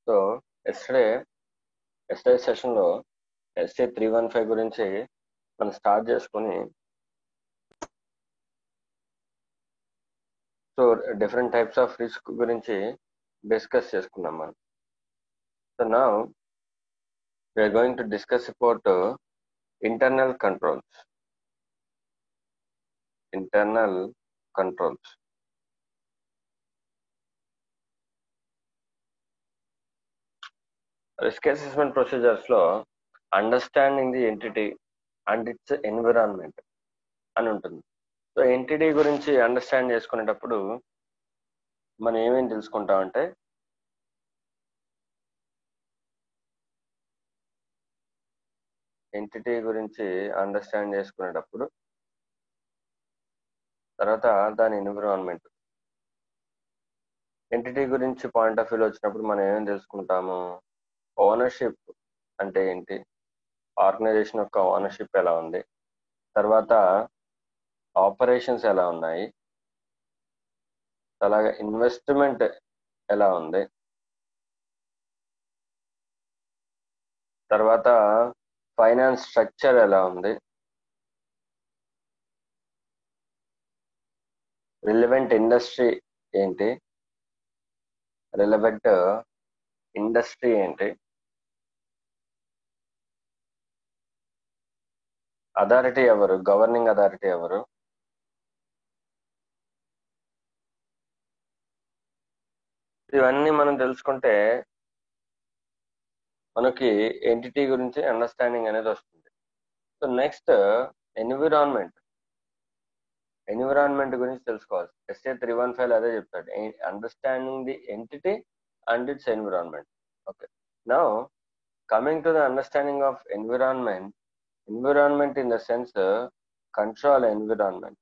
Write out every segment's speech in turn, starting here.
So yesterday సెషన్లో SA 315 గురించి మనం స్టార్ట్ చేసుకుని so different types of risk గురించి డిస్కస్ చేసుకున్నాం మనం. So now we are going to discuss about internal controls. Risk assessment procedures లో understanding the entity and its environment అని ఉంటుంది. సో ఎంటిటీ గురించి అండర్స్టాండ్ చేసుకునేటప్పుడు మనం ఏమేమి తెలుసుకుంటామంటే ఎంటిటీ గురించి అండర్స్టాండ్ చేసుకునేటప్పుడు తర్వాత దాని ఎన్విరాన్మెంట్. ఎంటిటీ గురించి పాయింట్ ఆఫ్ వ్యూలో వచ్చినప్పుడు మనం ఏమేమి తెలుసుకుంటాము? ఓనర్షిప్ అంటే ఏంటి, ఆర్గనైజేషన్ యొక్క ఓనర్షిప్ ఎలా ఉంది, తర్వాత ఆపరేషన్స్ ఎలా ఉన్నాయి, అలాగే ఇన్వెస్ట్మెంట్ ఎలా ఉంది, తర్వాత ఫైనాన్స్ స్ట్రక్చర్ ఎలా ఉంది, రిలవెంట్ ఇండస్ట్రీ ఏంటి, అథారిటీ ఎవరు, గవర్నింగ్ అథారిటీ ఎవరు, ఇవన్నీ మనం తెలుసుకుంటే మనకి ఎంటిటీ గురించి అండర్స్టాండింగ్ అనేది వస్తుంది. సో నెక్స్ట్ ఎన్విరాన్మెంట్ గురించి తెలుసుకోవాలి. ఎస్ఏ 315 అదే చెప్తాడు, understanding the entity and its environment. Okay, now coming to the understanding of environment in the sense control environment,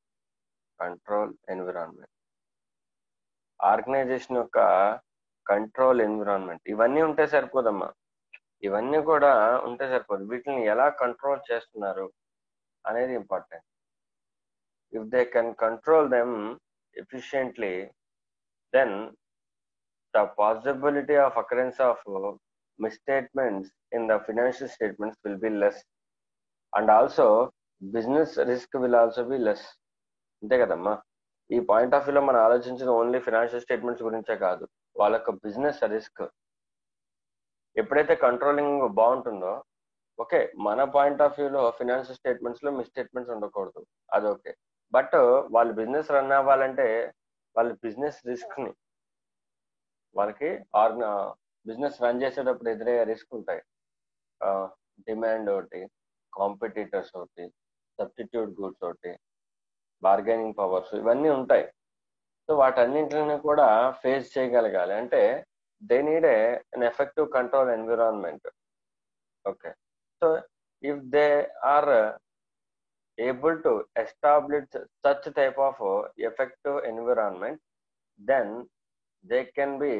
organisation యొక్క కంట్రోల్ ఎన్విరాన్మెంట్. ఇవన్నీ ఉంటే సరిపోదమ్మా, ఇవన్నీ కూడా ఉంటే సరిపోదు. వీటిని ఎలా కంట్రోల్ చేస్తున్నారు అనేది important. If they can control them efficiently, then the possibility of occurrence of misstatements in the financial statements will be less, and also business risk will also be less. అంతే కదమ్మా. ఈ పాయింట్ ఆఫ్ వ్యూలో మనం ఆలోచించిన only financial statements గురించే కాదు, వాళ్ళ యొక్క బిజినెస్ రిస్క్ ఎప్పుడైతే కంట్రోలింగ్ బాగుంటుందో, ఓకే, మన పాయింట్ ఆఫ్ వ్యూలో ఫినాన్షియల్ స్టేట్మెంట్స్ లో మిస్టేట్మెంట్స్ ఉండకూడదు, అది ఓకే. బట్ వాళ్ళు బిజినెస్ రన్ అవ్వాలంటే వాళ్ళ బిజినెస్ రిస్క్ ని, వాళ్ళకి బిజినెస్ రన్ చేసేటప్పుడు ఎదురయ్యే రిస్క్ ఉంటాయి. డిమాండ్ ఒకటి, కాంపిటీటర్స్ ఒకటి, సబ్స్టిట్యూట్ గూడ్స్ ఒకటి, బార్గెనింగ్ పవర్స్, ఇవన్నీ ఉంటాయి. సో వాటన్నింటిని కూడా ఫేస్ చేయగలగాలి అంటే they need an effective control environment. Okay, so if they are able to establish such type of effective environment, then they can be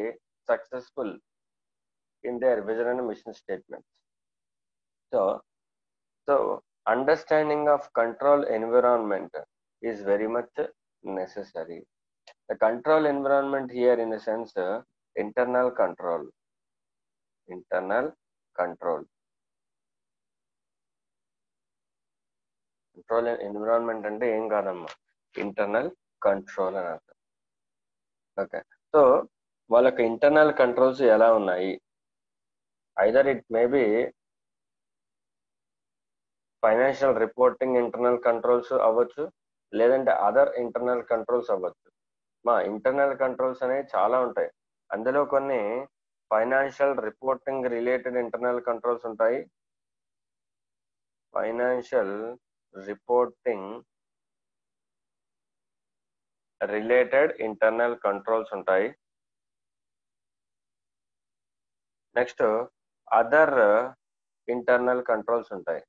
successful in their vision and mission statements. So understanding of control environment is very much necessary. The control environment here in a sense internal control. Control environment అంటే ఏం కాదమ్మా, internal control అని అర్థం. Okay, so వాళ్ళకి internal controls ఎలా ఉన్నాయి? Either it may be financial reporting internal controls అవ్వచ్చు, లేదంటే అదర్ ఇంటర్నల్ కంట్రోల్స్ అవ్వచ్చు. మా ఇంటర్నల్ కంట్రోల్స్ అనేవి చాలా ఉంటాయి. అందులో కొన్ని financial reporting related internal controls ఉంటాయి, financial reporting related internal controls ఉంటాయి. నెక్స్ట్ అదర్ ఇంటర్నల్ కంట్రోల్స్ ఉంటాయి.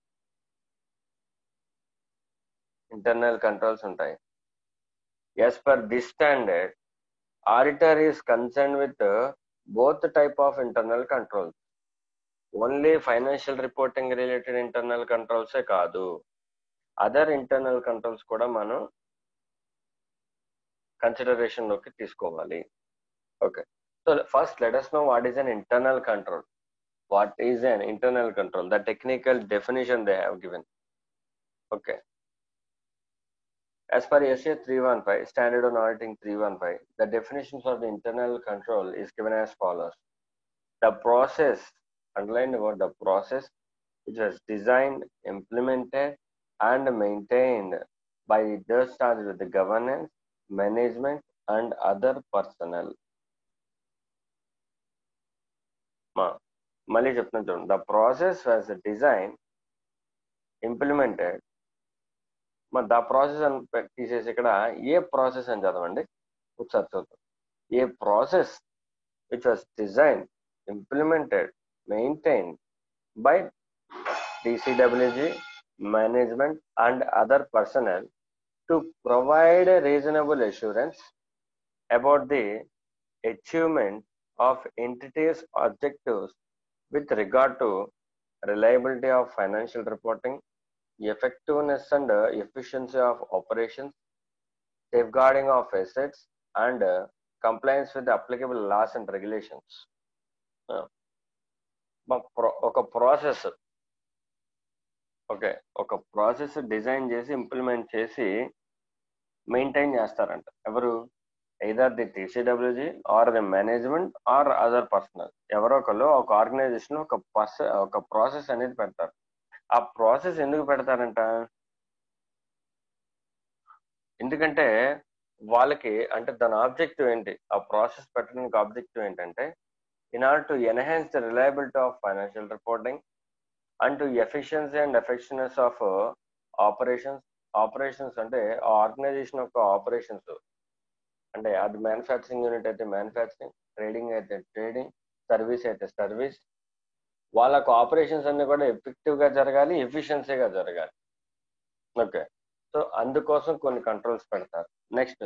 As per this standard, auditor is concerned with both type of internal controls. Only financial reporting related internal కంట్రోల్సే కాదు, other internal controls కూడా మనం consideration లోకి తీసుకోవాలి. Okay, So first, let us know what is an internal control. What is an internal control? The technical definition they have given. Okay. As per SA 315, Standard on Auditing 315, the definition for the internal control is given as follows. The process, underline the word the process, which was designed, implemented, and maintained by those charged with the governance, management, and other personnel. మళ్ళీ చెప్తున్నాను చూడండి. The process was designed, implemented. The process అని తీసేసి ఇక్కడ a process అని చదవండి. ఒకసారి చూద్దాం. A process which was design, implemented, maintain by TCWG, management, and other personnel to provide a reasonable assurance about the achievement of entities' objectives with regard to reliability of financial reporting, effectiveness and efficiency of operations, safeguarding of assets, and compliance with the applicable laws and regulations. ఒక process ఒక process design చేసి implement చేసి maintain చేస్తారంట. ఎవరు? either the TCWG or the management or other personnel. ఎవరో ఒకళ్ళు ఒక organisation ఒక ప్రాసెస్ అనేది పెడతారు. ఆ ప్రాసెస్ ఎందుకు పెడతారంట? ఎందుకంటే వాళ్ళకి అంటే దాని ఆబ్జెక్టివ్ ఏంటి? ఆ ప్రాసెస్ పెట్టడానికి ఆబ్జెక్టివ్ ఏంటంటే in order to enhance the reliability of financial reporting and to efficiency and effectiveness of operations అంటే ఆ ఆర్గనైజేషన్ యొక్క ఆపరేషన్స్ అంటే అది మ్యానుఫ్యాక్చరింగ్ యూనిట్ అయితే మ్యానుఫ్యాక్చరింగ్, ట్రేడింగ్ అయితే ట్రేడింగ్, సర్వీస్ అయితే సర్వీస్, వాళ్ళకు ఆపరేషన్స్ అన్ని కూడా ఎఫెక్టివ్గా జరగాలి, ఎఫిషియన్సీగా జరగాలి. ఓకే, సో అందుకోసం కొన్ని కంట్రోల్స్ పెడతారు. నెక్స్ట్,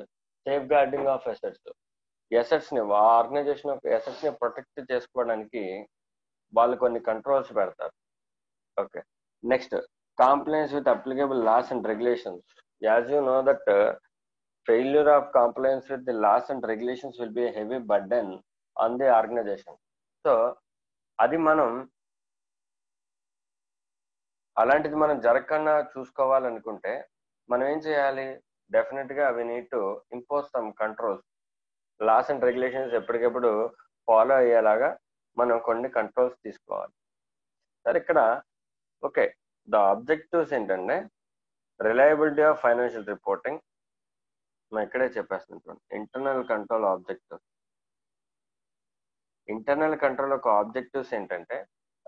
సేఫ్ గార్డింగ్ ఆఫ్ ఎసెట్స్ని ఆ ఆర్గనైజేషన్ యొక్క ఎసెట్స్ని ప్రొటెక్ట్ చేసుకోవడానికి వాళ్ళు కొన్ని కంట్రోల్స్ పెడతారు. Okay, next, compliance with applicable laws and regulations. As you know that failure of compliance with the laws and regulations will be a heavy burden on the organization. So అది అలాంటిది మనం జరగకుండా చూసుకోవాలనుకుంటే మనం ఏం చేయాలి? డెఫినెట్గా we need to impose some controls. Laws and regulations ఎప్పటికెప్పుడు follow అయ్యేలాగా మనం కొన్ని కంట్రోల్స్ తీసుకోవాలి. సరే, ఇక్కడ ఓకే, ద ఆబ్జెక్టివ్స్ ఏంటంటే రిలయబిలిటీ ఆఫ్ ఫైనాన్షియల్ రిపోర్టింగ్. మనం ఇక్కడే చెప్పేస్తున్నాం. Internal control objective. Internal control యొక్క ఆబ్జెక్టివ్స్ ఏంటంటే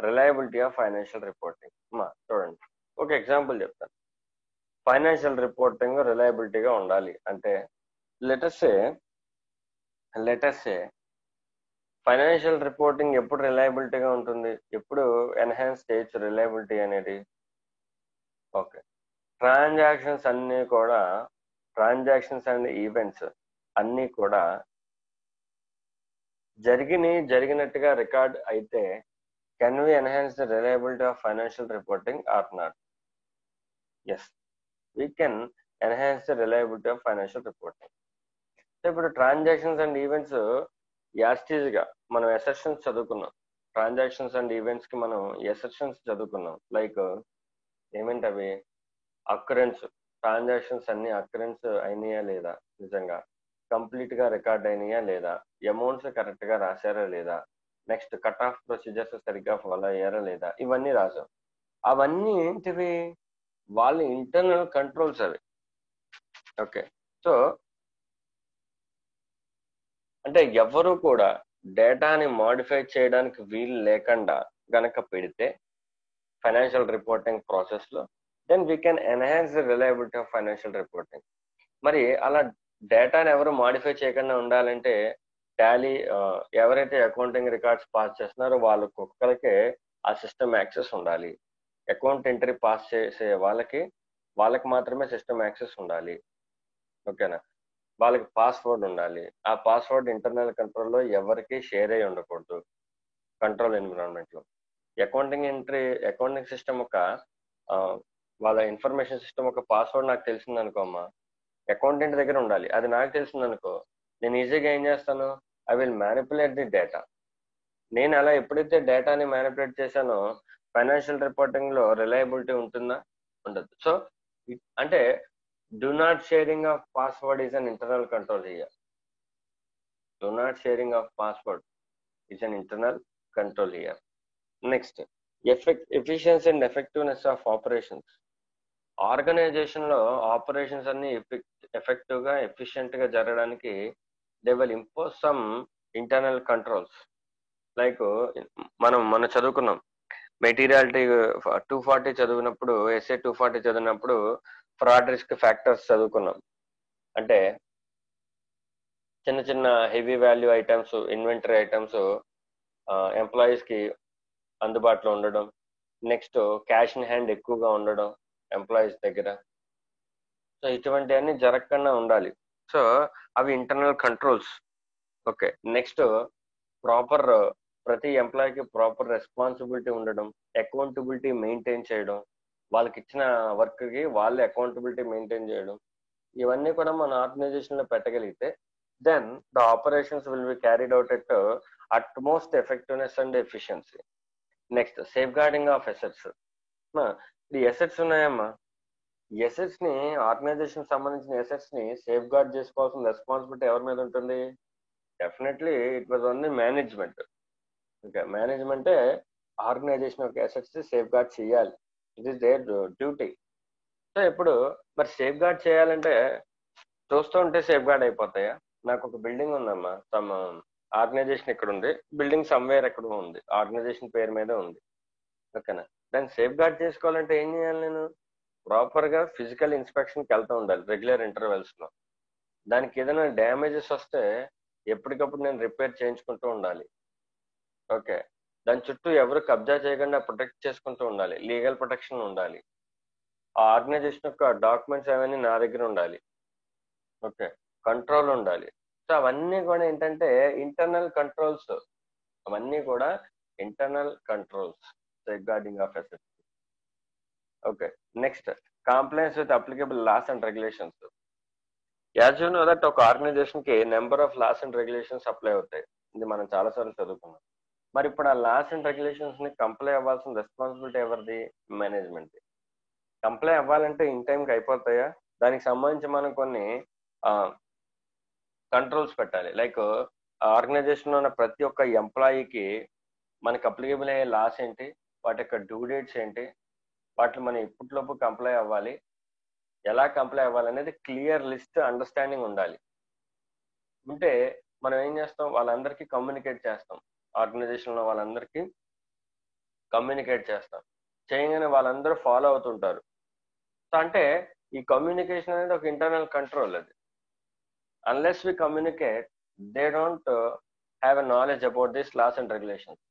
రిలయబిలిటీ ఆఫ్ ఫైనాన్షియల్ రిపోర్టింగ్. చూడండి, ఒక ఎగ్జాంపుల్ చెప్తాను. ఫైనాన్షియల్ రిపోర్టింగ్ రిలయబిలిటీగా ఉండాలి అంటే లెటస్ సే ఫైనాన్షియల్ రిపోర్టింగ్ ఎప్పుడు రిలయబిలిటీగా ఉంటుంది? ఎప్పుడు ఎన్హాన్స్ చేయొచ్చు రిలయబిలిటీ అనేది? ఓకే, ట్రాన్సాక్షన్స్ అండ్ ఈవెంట్స్ అన్నీ కూడా జరిగినట్టుగా రికార్డ్ అయితే can we enhance the reliability of financial reporting or not? Yes, we can enhance the reliability of financial reporting. So ఇప్పుడు ట్రాన్సాక్షన్స్ అండ్ ఈవెంట్స్ యాస్టీజ్గా మనం ఎసెప్షన్స్ చదువుకున్నాం. ట్రాన్సాక్షన్స్ అండ్ ఈవెంట్స్ కి మనం ఎసెప్షన్స్ చదువుకున్నాం. లైక్ ఏమిటి అవి? అక్కరెన్స్, ట్రాన్సాక్షన్స్ అన్ని అక్కరెన్స్ అయినాయా లేదా, నిజంగా కంప్లీట్ గా రికార్డ్ అయినాయా లేదా, అమౌంట్స్ కరెక్ట్ గా రాశారా లేదా, నెక్స్ట్ కట్ ఆఫ్ ప్రొసీజర్స్ సరిగ్గా ఫాలో అయ్యారా లేదా, ఇవన్నీ రాసాం. అవన్నీ ఏంటివి? వాళ్ళ ఇంటర్నల్ కంట్రోల్స్ అవి. ఓకే, సో అంటే ఎవరు కూడా డేటాని మాడిఫై చేయడానికి వీలు లేకుండా గనక పెడితే ఫైనాన్షియల్ రిపోర్టింగ్ ప్రాసెస్ లో, then we can enhance the reliability of financial reporting. మరి అలా డేటాని ఎవరు మాడిఫై చేయకుండా ఉండాలంటే టాలీ ఎవరైతే అకౌంటింగ్ రికార్డ్స్ పాస్ చేస్తున్నారో వాళ్ళకి ఒక్కరికే ఆ సిస్టమ్ యాక్సెస్ ఉండాలి. అకౌంట్ ఎంట్రీ పాస్ చేసే వాళ్ళకి మాత్రమే సిస్టమ్ యాక్సెస్ ఉండాలి. ఓకేనా? వాళ్ళకి పాస్వర్డ్ ఉండాలి. ఆ పాస్వర్డ్ ఇంటర్నల్ కంట్రోల్లో ఎవరికి షేర్ అయ్యి ఉండకూడదు కంట్రోల్ ఎన్విరాన్మెంట్ లో. అకౌంటింగ్ సిస్టమ్ ఒక వాళ్ళ ఇన్ఫర్మేషన్ సిస్టమ్ ఒక పాస్వర్డ్ నాకు తెలిసింది అనుకో అమ్మా, అకౌంటెంట్ దగ్గర ఉండాలి. అది నాకు తెలిసింది అనుకో, నేను ఈజీగా ఏం చేస్తాను? I will manipulate the data. నేను అలా ఎప్పుడైతే డేటాని మ్యానిపులేట్ చేశానో ఫైనాన్షియల్ రిపోర్టింగ్ లో రిలయబిలిటీ ఉంటుందా? ఉండదు. సో అంటే do not sharing of password is an internal control here. Do not sharing of password is an internal control here. Next, efficiency and effectiveness of operations. Organisation లో operations అన్ని effective గా efficient గా జరగడానికి they will impose some internal controls. Like మనం చదువుకున్నాం materiality 240 చదివినప్పుడు, SA 240 చదివినప్పుడు fraud risk factors చదువుకున్నాం. అంటే చిన్న చిన్న heavy value items, inventory items employees కి అందుబాటులో ఉండడం, నెక్స్ట్ క్యాష్ ఇన్ హ్యాండ్ ఎక్కువగా ఉండడం ఎంప్లాయీస్ దగ్గర. సో ఇటువంటివన్నీ జరగకుండా ఉండాలి. సో అవి internal controls. Okay, next proper ప్రతి ఎంప్లాయీకి ప్రాపర్ రెస్పాన్సిబిలిటీ ఉండడం, అకౌంటబిలిటీ మెయింటైన్ చేయడం, వాళ్ళకి ఇచ్చిన వర్క్ కి వాళ్ళే అకౌంటబిలిటీ మెయింటైన్ చేయడం, ఇవన్నీ కూడా మన ఆర్గనైజేషన్ లో పెట్టగలిగితే then the operations will be carried out at utmost effectiveness and efficiency. Next safeguarding of assets. ఈ ఎసెట్స్ ఉన్నాయమ్మా, ఎసెట్స్ ని ఆర్గనైజేషన్ సంబంధించిన ఎసెట్స్ ని సేఫ్ గార్డ్ చేసుకోవాల్సిన రెస్పాన్సిబిలిటీ ఎవరి మీద ఉంటుంది? Definitely it was only management. Okay, మేనేజ్మెంటే ఆర్గనైజేషన్ యొక్క ఎసెట్స్ సేఫ్ గార్డ్ చేయాలి. It is their duty. So ఇప్పుడు మరి సేఫ్ గార్డ్ చేయాలంటే చూస్తూ ఉంటే సేఫ్ గార్డ్ అయిపోతాయా? నాకు ఒక బిల్డింగ్ ఉందమ్మా, సమ్ ఆర్గనైజేషన్ ఇక్కడ ఉంది, బిల్డింగ్ సమ్వేర్ ఎక్కడ ఉంది, ఆర్గనైజేషన్ పేరు మీద ఉంది. ఓకేనా, దాన్ని సేఫ్ గార్డ్ చేసుకోవాలంటే ఏం చేయాలి? నేను ప్రాపర్ గా ఫిజికల్ ఇన్స్పెక్షన్కి వెళ్తూ ఉండాలి రెగ్యులర్ ఇంటర్వెల్స్ లో. దానికి ఏదైనా డ్యామేజెస్ వస్తే ఎప్పటికప్పుడు నేను రిపేర్ చేయించుకుంటూ ఉండాలి. ఓకే, దాని చుట్టూ ఎవరు కబ్జా చేయకుండా ప్రొటెక్ట్ చేసుకుంటూ ఉండాలి, లీగల్ ప్రొటెక్షన్ ఉండాలి. ఆ ఆర్గనైజేషన్ యొక్క డాక్యుమెంట్స్ అవన్నీ నా దగ్గర ఉండాలి. ఓకే, కంట్రోల్ ఉండాలి. సో అవన్నీ కూడా ఏంటంటే ఇంటర్నల్ కంట్రోల్స్. అవన్నీ కూడా internal controls, safeguarding of assets. Okay, next compliance with applicable laws and regulations. As you know that ఒక ఆర్గనైజేషన్ కి number of laws and regulations apply అవుతాయి. ఇది మనం చాలాసార్లు చదువుకున్నాం. మరి ఇప్పుడు ఆ లాస్ అండ్ రెగ్యులేషన్స్ ని కంప్లై అవ్వాల్సిన రెస్పాన్సిబిలిటీ ఎవరిది? మేనేజ్మెంట్. కంప్లై అవ్వాలంటే ఇన్ టైంకి అయిపోతాయా? దానికి సంబంధించి మనం కొన్ని కంట్రోల్స్ పెట్టాలి. లైక్ ఆర్గనైజేషన్ లో ఉన్న ప్రతి ఒక్క ఎంప్లాయీకి మనకి అప్లికబుల్ అయ్యే లాస్ ఏంటి, వాటి యొక్క డ్యూ డేట్స్ ఏంటి, వాటిని మనం ఇప్పటిలోపు కంప్లై అవ్వాలి, ఎలా కంప్లై అవ్వాలి అనేది క్లియర్ లిస్ట్ అండర్స్టాండింగ్ ఉండాలి. ఉంటే మనం ఏం చేస్తాం, వాళ్ళందరికీ కమ్యూనికేట్ చేస్తాం, ఆర్గనైజేషన్ లో వాళ్ళందరికీ కమ్యూనికేట్ చేస్తాం, చేయగానే వాళ్ళందరూ ఫాలో అవుతుంటారు. సో అంటే ఈ కమ్యూనికేషన్ అనేది ఒక ఇంటర్నల్ కంట్రోల్. అది unless we communicate they don't have a knowledge about this laws and regulations.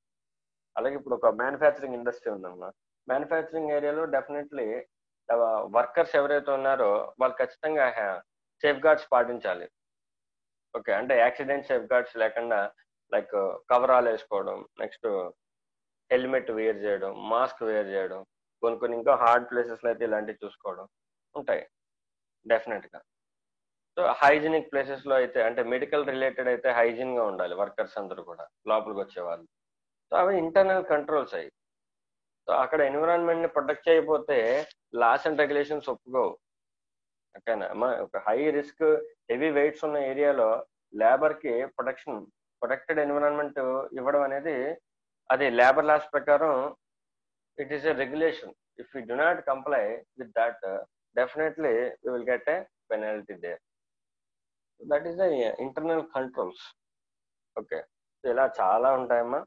అలాగే ఇప్పుడు ఒక మ్యానుఫ్యాక్చరింగ్ ఇండస్ట్రీ ఉందమ్మా, మ్యానుఫ్యాక్చరింగ్ ఏరియాలో డెఫినెట్లీ వర్కర్స్ ఎవరైతే ఉన్నారో వాళ్ళు ఖచ్చితంగా సేఫ్ గార్డ్స్ పాటించాలి. ఓకే, అంటే యాక్సిడెంట్ సేఫ్ గార్డ్స్ లేకుండా లైక్ కవరాలు వేసుకోవడం, నెక్స్ట్ హెల్మెట్ వేర్ చేయడం, మాస్క్ వేర్ చేయడం, కొన్ని ఇంకా హార్డ్ ప్లేసెస్లో అయితే ఇలాంటివి చూసుకోవడం ఉంటాయి డెఫినెట్ గా. సో హైజీనిక్ ప్లేసెస్ లో అయితే, అంటే మెడికల్ రిలేటెడ్ అయితే హైజీన్ గా ఉండాలి వర్కర్స్ అందరూ కూడా లోపలికి వచ్చేవాళ్ళు. సో అవి ఇంటర్నల్ కంట్రోల్స్ అయ్యి. సో అక్కడ ఎన్విరాన్మెంట్ ని ప్రొటెక్ట్ చేయకపోతే లాస్ అండ్ రెగ్యులేషన్స్ ఒప్పుకోవు. ఓకేనా, ఒక హై రిస్క్ హెవీ వెయిట్స్ ఉన్న ఏరియాలో లేబర్ కి ప్రొటెక్టెడ్ ఎన్విరాన్మెంట్ ఇవ్వడం అనేది అది లేబర్ లాస్ ప్రకారం it is a regulation. If you do not comply with that definitely we will get a penalty there. That is the internal controls. Okay, ఇలా చాలా ఉంటాయమ్మా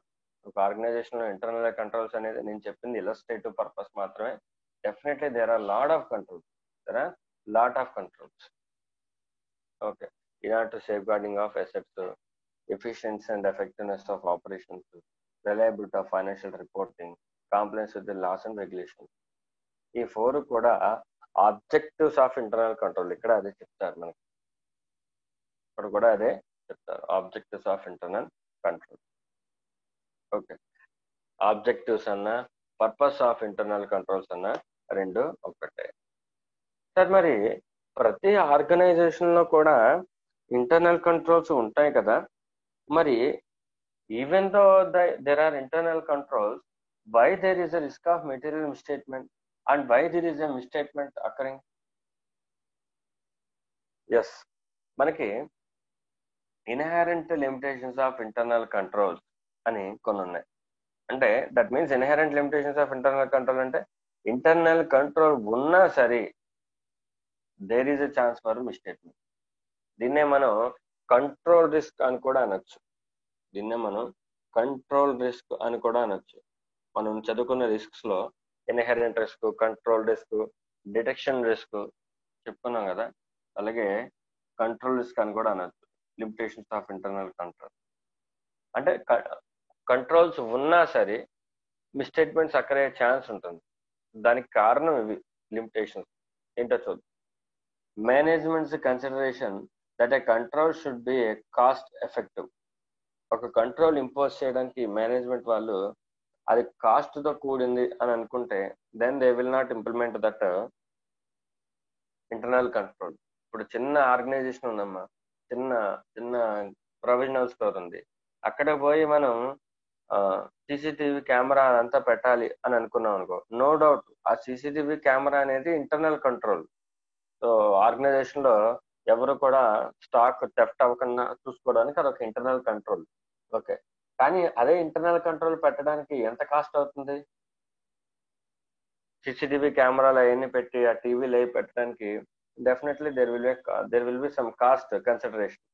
ఒక ఆర్గనైజేషన్ లో. ఇంటర్నల్ కంట్రోల్స్ అనేది నేను చెప్పింది ఇలస్ట్రేటివ్ పర్పస్ మాత్రమే. Definitely there are lot of controls. Okay, ఇలాంటి safeguarding of assets, efficiency and effectiveness of operations, reliability of financial reporting, compliance with the laws and regulation. ఈ 4 కూడా objectives of internal control. ఇక్కడ అదే చెప్తారు మనకి, ఇక్కడ కూడా అదే చెప్తారు, objectives of internal control. Okay, objectives అన్న పర్పస్ ఆఫ్ ఇంటర్నల్ కంట్రోల్స్ అన్న రెండు ఒకటే. సార్ మరి ప్రతి ఆర్గనైజేషన్ లో కూడా ఇంటర్నల్ కంట్రోల్స్ ఉంటాయి కదా, మరి even though there are internal controls, why there is a risk of material misstatement and why there is a misstatement occurring? Yes, మనకి inherent limitations of internal controls అని కొన్ని ఉన్నాయి. అంటే that means inherent limitations of internal control అంటే internal control ఉన్నా సరే there is a chance for misstatement. దీన్నే మనం కంట్రోల్ రిస్క్ అని కూడా అనొచ్చు. దీన్నే మనం కంట్రోల్ రిస్క్ అని కూడా అనొచ్చు. మనం చదువుకున్న రిస్క్స్ లో inherent risk, control risk, detection risk చెప్పుకున్నాం కదా. అలాగే కంట్రోల్ రిస్క్ అని కూడా అనొచ్చు, లిమిటేషన్స్ ఆఫ్ ఇంటర్నల్ కంట్రోల్. అంటే కంట్రోల్స్ ఉన్నా సరే మిస్టేట్మెంట్స్ అక్కడే ఛాన్స్ ఉంటుంది. దానికి కారణం ఇవి లిమిటేషన్స్. ఏంటో చూద్దాం. Management's consideration that a control should be a cost effective. ఒక కంట్రోల్ ఇంపోజ్ చేయడానికి మేనేజ్మెంట్ వాళ్ళు అది కాస్ట్ తో కూడింది అని అనుకుంటే then they will not implement that internal control. ఇప్పుడు చిన్న ఆర్గనైజేషన్ ఉందమ్మా, చిన్న చిన్న ప్రొవిజనల్ స్టోర్ ఉంది. అక్కడ పోయి మనం సీసీటీవీ కెమెరా అంతా పెట్టాలి అని అనుకున్నాం అనుకో, నో డౌట్ ఆ సీసీటీవీ కెమెరా అనేది ఇంటర్నల్ కంట్రోల్. సో ఆర్గనైజేషన్ లో ఎవరు కూడా స్టాక్ థెఫ్ట్ అవ్వకుండా చూసుకోవడానికి అదొక ఇంటర్నల్ కంట్రోల్. ఓకే, కానీ అదే ఇంటర్నల్ కంట్రోల్ పెట్టడానికి ఎంత కాస్ట్ అవుతుంది? సీసీటీవీ కెమెరాలు అవన్నీ పెట్టి ఆ టీవీలు అవి పెట్టడానికి definitely there will be some cost consideration.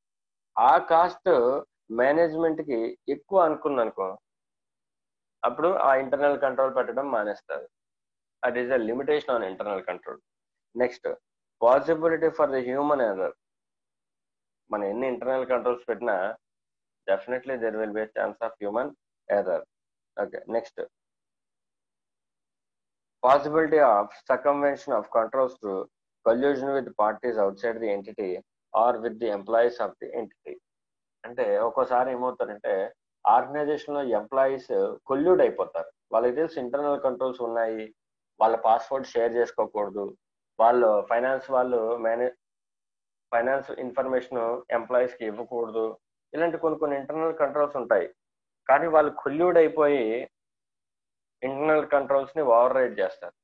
ఆ కాస్ట్ మేనేజ్మెంట్ కి ఎక్కువ అనుకుందనుకో, అప్పుడు ఆ ఇంటర్నల్ కంట్రోల్ పెట్టడం మానేస్తారు. That is a limitation on internal control. Next, possibility for the human error. మనం ఎన్ని ఇంటర్నల్ కంట్రోల్స్ పెట్టినా definitely there will be chance of human error. Okay, next, possibility of circumvention of controls through collusion with parties outside the entity or with the employees of the entity. అంటే ఒక్కోసారి ఏమవుతారంటే organisation లో employees colluded అయిపోతారు. వాళ్ళకి తెలిసి internal controls ఉన్నాయి, వాళ్ళ password share చేసుకోకూడదు, వాళ్ళు ఫైనాన్స్ ఇన్ఫర్మేషన్ ఎంప్లాయీస్ కి ఇవ్వకూడదు, ఇలాంటి కొన్ని ఇంటర్నల్ కంట్రోల్స్ ఉంటాయి. కానీ వాళ్ళు కొల్యూడ్ అయిపోయి ఇంటర్నల్ కంట్రోల్స్ ని ఓవర్ రైడ్ చేస్తారు.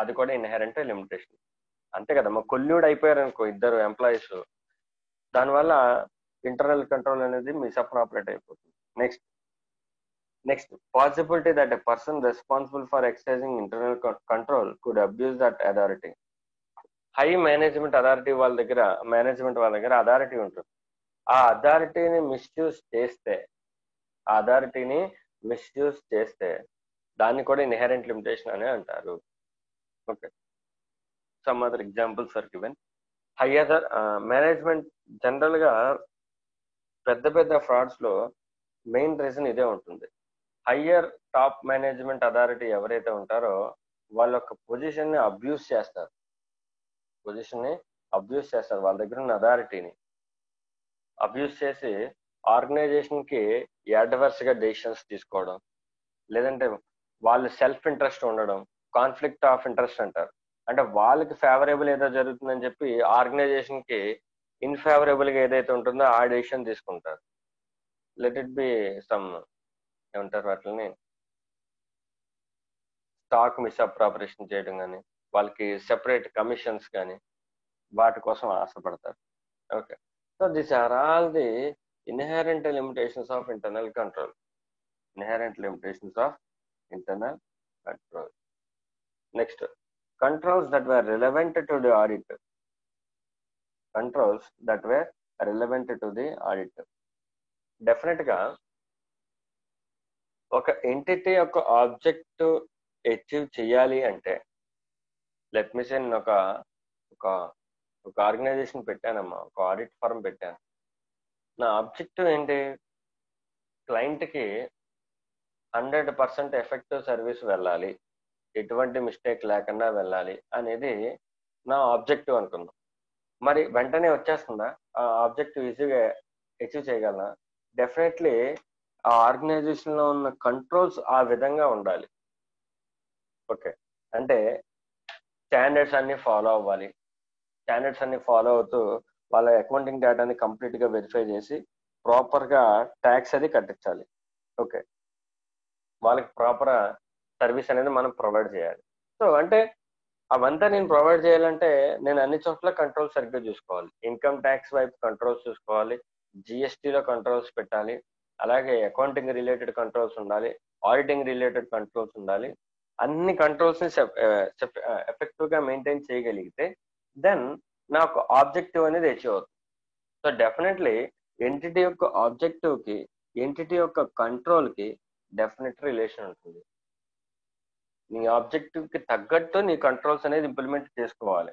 అది కూడా ఇన్హెరెంట్ లిమిటేషన్. అంతే కదమ్మా, కొల్యూడ్ అయిపోయారు అనుకో ఇద్దరు ఎంప్లాయీస్, దానివల్ల ఇంటర్నల్ కంట్రోల్ అనేది మిస్అప్రాపరేట్ అయిపోతుంది. Next, possibility that a person responsible for exercising internal control could abuse that authority. High management వాళ్ళ దగ్గర అథారిటీ ఉంటుంది. ఆ అథారిటీని మిస్యూజ్ చేస్తే దాన్ని కూడా ఇన్హెరెంట్ లిమిటేషన్ అని అంటారు. Okay, some other examples are given. Higher management general గా పెద్ద ఫ్రాడ్స్ లో మెయిన్ రీజన్ ఇదే ఉంటుంది. హయ్యర్ టాప్ మేనేజ్మెంట్ అథారిటీ ఎవరైతే ఉంటారో వాళ్ళ యొక్క పొజిషన్ ని అబ్యూస్ చేస్తారు. వాళ్ళ దగ్గర ఉన్న అథారిటీని అబ్యూస్ చేసి ఆర్గనైజేషన్ కి అడ్వర్స్ గా డెసిషన్స్ తీసుకోవడం, లేదంటే వాళ్ళు సెల్ఫ్ ఇంట్రెస్ట్ ఉండడం, కాన్ఫ్లిక్ట్ ఆఫ్ ఇంట్రెస్ట్ అంటారు. అంటే వాళ్ళకి ఫేవరబుల్ ఏదో జరుగుతుందని చెప్పి ఆర్గనైజేషన్ కి ఇన్ఫేవరబుల్ గా ఏదైతే ఉంటుందో ఆ డెసిషన్ తీసుకుంటారు. లెట్ ఇట్ బి సమ్ ఏమంటారు వాటిని, స్టాక్ మిస్అప్రాపరేషన్ చేయడం కానీ, వాళ్ళకి సెపరేట్ కమిషన్స్ కానీ, వాటి కోసం ఆశపడతారు. Okay, so this are all the inherent limitations of internal control. Next, controls that were relevant to the audit. డెఫినెట్ గా ఒక ఎంటిటీ యొక్క ఆబ్జెక్ట్ అచీవ్ చేయాలి అంటే, లెట్ మీ సే నేను ఒక ఆర్గనైజేషన్ పెట్టానమ్మా, ఒక ఆడిట్ ఫర్మ్ పెట్టాను. నా ఆబ్జెక్టివ్ ఏంటి? క్లయింట్ కి 100% ఎఫెక్టివ్ సర్వీస్ వెళ్ళాలి, ఎటువంటి మిస్టేక్ లేకుండా వెళ్ళాలి అనేది నా ఆబ్జెక్టివ్ అనుకున్నాం. మరి వెంటనే వచ్చేస్తుందా? ఆ ఆబ్జెక్టివ్ ఈజీగా అచీవ్ చేయగలనా? డెఫినెట్లీ ఆ ఆర్గనైజేషన్ లో ఉన్న కంట్రోల్స్ ఆ విధంగా ఉండాలి. ఓకే, అంటే స్టాండర్డ్స్ అన్ని ఫాలో అవ్వాలి. స్టాండర్డ్స్ అన్ని ఫాలో అవుతూ వాళ్ళ అకౌంటింగ్ డేటాని కంప్లీట్ గా వెరిఫై చేసి ప్రాపర్గా ట్యాక్స్ అది కట్టించాలి. ఓకే, వాళ్ళకి ప్రాపర్ సర్వీస్ అనేది మనం ప్రొవైడ్ చేయాలి. సో అంటే అవంతా నేను ప్రొవైడ్ చేయాలంటే నేను అన్ని చోట్ల కంట్రోల్ సరిగ్గా చూసుకోవాలి. ఇన్కమ్ ట్యాక్స్ వైపు కంట్రోల్స్ చూసుకోవాలి, జిఎస్టీలో కంట్రోల్స్ పెట్టాలి, అలాగే అకౌంటింగ్ రిలేటెడ్ కంట్రోల్స్ ఉండాలి, ఆడిటింగ్ రిలేటెడ్ కంట్రోల్స్ ఉండాలి. అన్ని కంట్రోల్స్ని ఎఫెక్టివ్గా మెయింటైన్ చేయగలిగితే దెన్ నాకు ఆబ్జెక్టివ్ అనేది అచీవ్ అవుతుంది. సో డెఫినెట్లీ ఎంటిటీ యొక్క ఆబ్జెక్టివ్కి ఎంటిటీ యొక్క కంట్రోల్కి డెఫినెట్ రిలేషన్ ఉంటుంది. నీ ఆబ్జెక్టివ్ కి తగ్గట్టు నీ కంట్రోల్స్ అనేది ఇంప్లిమెంట్ చేసుకోవాలి.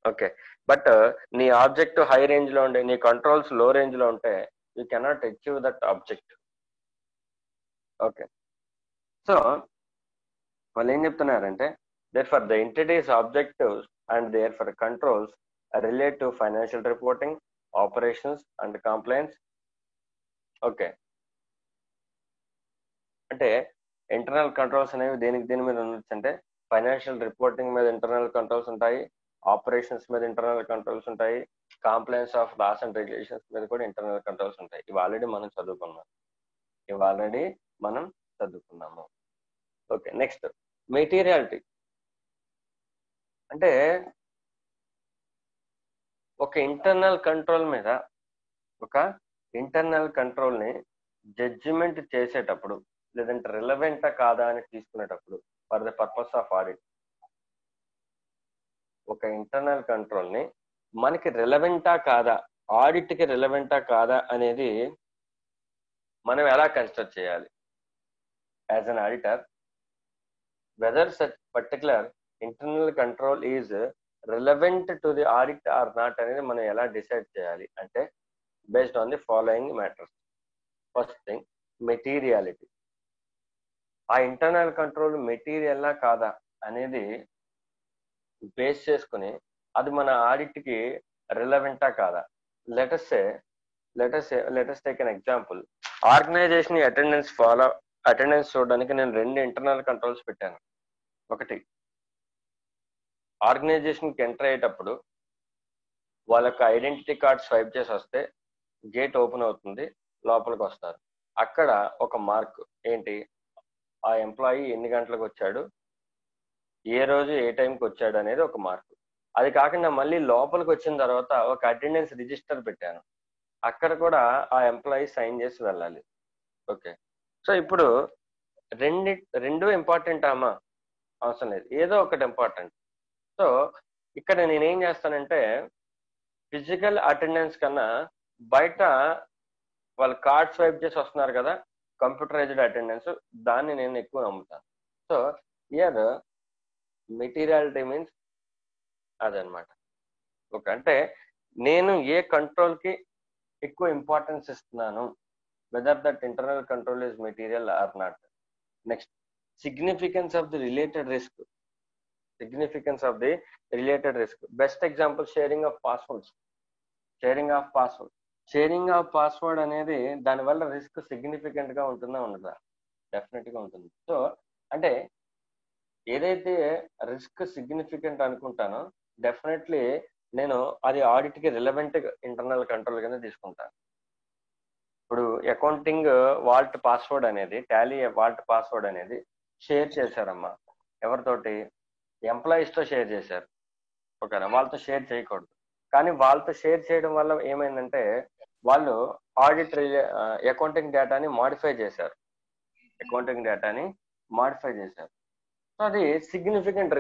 ఓకే, బట్ నీ ఆబ్జెక్టివ్ హై రేంజ్ లో ఉండే నీ కంట్రోల్స్ లో రేంజ్ లో ఉంటే you cannot achieve that objective. Okay, so వాళ్ళు ఏం చెప్తున్నారంటే therefore the entity's objectives and therefore controls relate to financial reporting, operations and compliance. Okay, అంటే ఇంటర్నల్ కంట్రోల్స్ అనేవి దేని మీద ఉండొచ్చు అంటే ఫైనాన్షియల్ రిపోర్టింగ్ మీద ఇంటర్నల్ కంట్రోల్స్ ఉంటాయి, ఆపరేషన్స్ మీద ఇంటర్నల్ కంట్రోల్స్ ఉంటాయి, compliance of laws and regulations మీద కూడా ఇంటర్నల్ కంట్రోల్స్ ఉంటాయి. ఇవి ఆల్రెడీ మనం చదువుకున్నాము. Okay, next materiality. అంటే ఒక ఇంటర్నల్ కంట్రోల్ని జడ్జిమెంట్ చేసేటప్పుడు లేదంటే రిలవెంటా కాదా అని తీసుకునేటప్పుడు for the purpose of audit, ఒక ఇంటర్నల్ కంట్రోల్ని మనకి రిలవెంటా కాదా, ఆడిట్కి రిలవెంటా కాదా అనేది మనం ఎలా కన్సిడర్ చేయాలి as an auditor. Whether such particular internal control is relevant to the audit or not అనేది మనం ఎలా డిసైడ్ చేయాలి అంటే based on the following matters. First thing, materiality. ఆ ఇంటర్నల్ కంట్రోల్ మెటీరియల్లా కాదా అనేది బేస్ చేసుకుని అది మన ఆడిట్కి రిలవెంటా కాదా. Let's take an example. Organisation attendance చూడడానికి నేను 2 ఇంటర్నల్ కంట్రోల్స్ పెట్టాను. ఒకటి, ఆర్గనైజేషన్కి ఎంటర్ అయ్యేటప్పుడు వాళ్ళకి ఐడెంటిటీ కార్డ్ స్వైప్ చేసి వస్తే గేట్ ఓపెన్ అవుతుంది, లోపలికి వస్తారు. అక్కడ ఒక మార్క్ ఏంటి, ఆ ఎంప్లాయీ ఎన్ని గంటలకు వచ్చాడు, ఏ రోజు ఏ టైంకి వచ్చాడు అనేది ఒక మార్క్. అది కాకుండా మళ్ళీ లోపలికి వచ్చిన తర్వాత ఒక అటెండెన్స్ రిజిస్టర్ పెట్టాను, అక్కడ కూడా ఆ ఎంప్లాయీ సైన్ చేసి వెళ్ళాలి. ఓకే, సో ఇప్పుడు రెండు ఇంపార్టెంట్ అమ్మా, అవసరం లేదు, ఏదో ఒకటి ఇంపార్టెంట్. సో ఇక్కడ నేనేం చేస్తానంటే ఫిజికల్ అటెండెన్స్ కన్నా బయట వాళ్ళు కార్డ్ స్వైప్ చేసి వస్తున్నారు కదా, కంప్యూటరైజ్డ్ అటెండెన్స్, దాన్ని నేను ఎక్కువ నమ్ముతాను. సో ఇయర్ మెటీరియాలిటీ మీన్స్ అదనమాట. ఓకే, అంటే నేను ఏ కంట్రోల్కి ఎక్కువ ఇంపార్టెన్స్ ఇస్తున్నాను, weather that internal control is material or not. Next, significance of the related risk. Best example sharing of password అనేది దానివల్ల రిస్క్ సిగ్నిఫికెంట్ గా ఉంటుందా ఉండదా? డెఫినెట్ గా ఉంటుంది. సో అంటే ఏదైతే రిస్క్ సిగ్నిఫికెంట్ అనుకుంటానో డెఫినెట్లీ నేను అది ఆడిట్కి రిలవెంట్ ఇంటర్నల్ కంట్రోల్ కింద తీసుకుంటాను. ఇప్పుడు అకౌంటింగ్ వాల్ట్ పాస్వర్డ్ అనేది, టాలీ వాల్ట్ పాస్వర్డ్ అనేది షేర్ చేశారమ్మా, ఎవరితోటి? ఎంప్లాయీస్ తో షేర్ చేశారు. ఓకేనా, వాళ్ళతో షేర్ చేయకూడదు. కానీ వాళ్ళతో షేర్ చేయడం వల్ల ఏమైందంటే వాళ్ళు ఆడిట్ అకౌంటింగ్ డేటాని మాడిఫై చేశారు. సో అది సిగ్నిఫికెంట్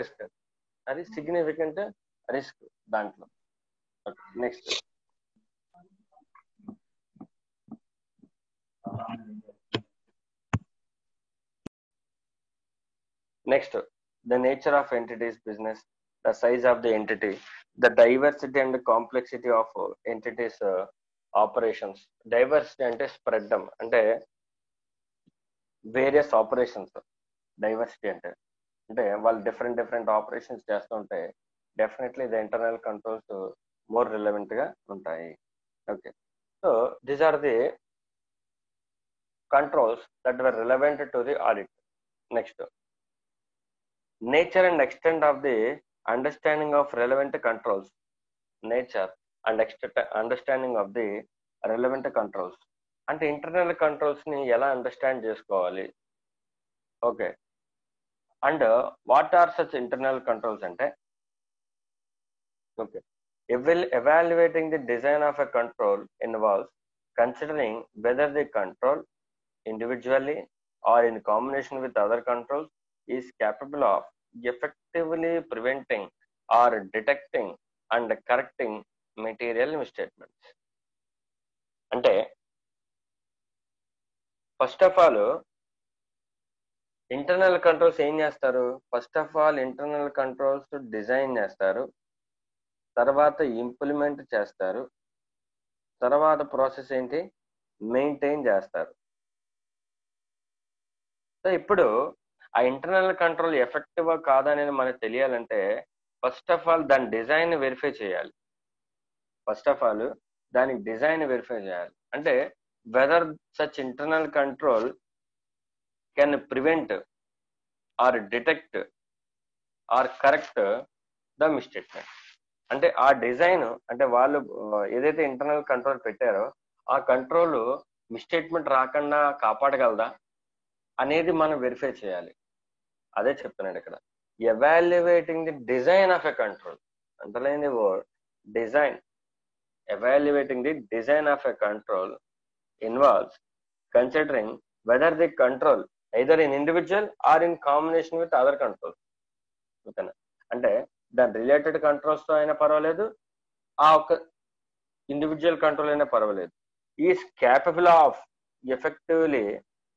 రిస్క్ దాంట్లో. Next the nature of entity's business, the size of the entity, the diversity and complexity of entities operations. Diversity అంటే స్ప్రెడ్, అంటే వేరియస్ ఆపరేషన్స్. డైవర్సిటీ అంటే వాళ్ళు డిఫరెంట్ ఆపరేషన్స్ చేస్తుంటే definitely the internal controls more relevant గా ఉంటాయి. Okay, so these are the controls that were relevant to the audit. Next, nature and extent of the understanding of relevant controls. Nature and understanding of the relevant controls. అంటే internal controls ని ఎలా understand చేసుకోవాలి? Okay. And what are such internal controls అంటే, okay, evaluating the design of a control involves considering whether the control individually or in combination with other controls is capable of effectively preventing or detecting and correcting material misstatements. అంటే first of all internal controls ఏం చేస్తారు? First of all internal controls design చేస్తారు, తర్వాత implement చేస్తారు, తర్వాత process ఏంటి, maintain చేస్తారు. So ఇప్పుడు ఆ ఇంటర్నల్ కంట్రోల్ ఎఫెక్టివ్ కాదనేది మనకు తెలియాలంటే ఫస్ట్ ఆఫ్ ఆల్ దాని డిజైన్ వెరిఫై చేయాలి. ఫస్ట్ ఆఫ్ ఆల్ దాని డిజైన్ వెరిఫై చేయాలి. అంటే whether such internal control can prevent or detect or correct the misstatement. అంటే ఆ డిజైన్, అంటే వాళ్ళు ఏదైతే ఇంటర్నల్ కంట్రోల్ పెట్టారో ఆ కంట్రోల్ మిస్టేట్మెంట్ రాకుండా కాపాడగలదా అనేది మనం వెరిఫై చేయాలి. అదే చెప్తున్నాడు ఇక్కడ, evaluating the design of a control. Underline the word design. Evaluating the design of a control involves considering whether the control either in individual or in combination with other control. ఓకేనా? అంటే దాని related controls తో అయినా పర్వాలేదు, ఆ ఒక individual control అయినా పర్వాలేదు, is capable of effectively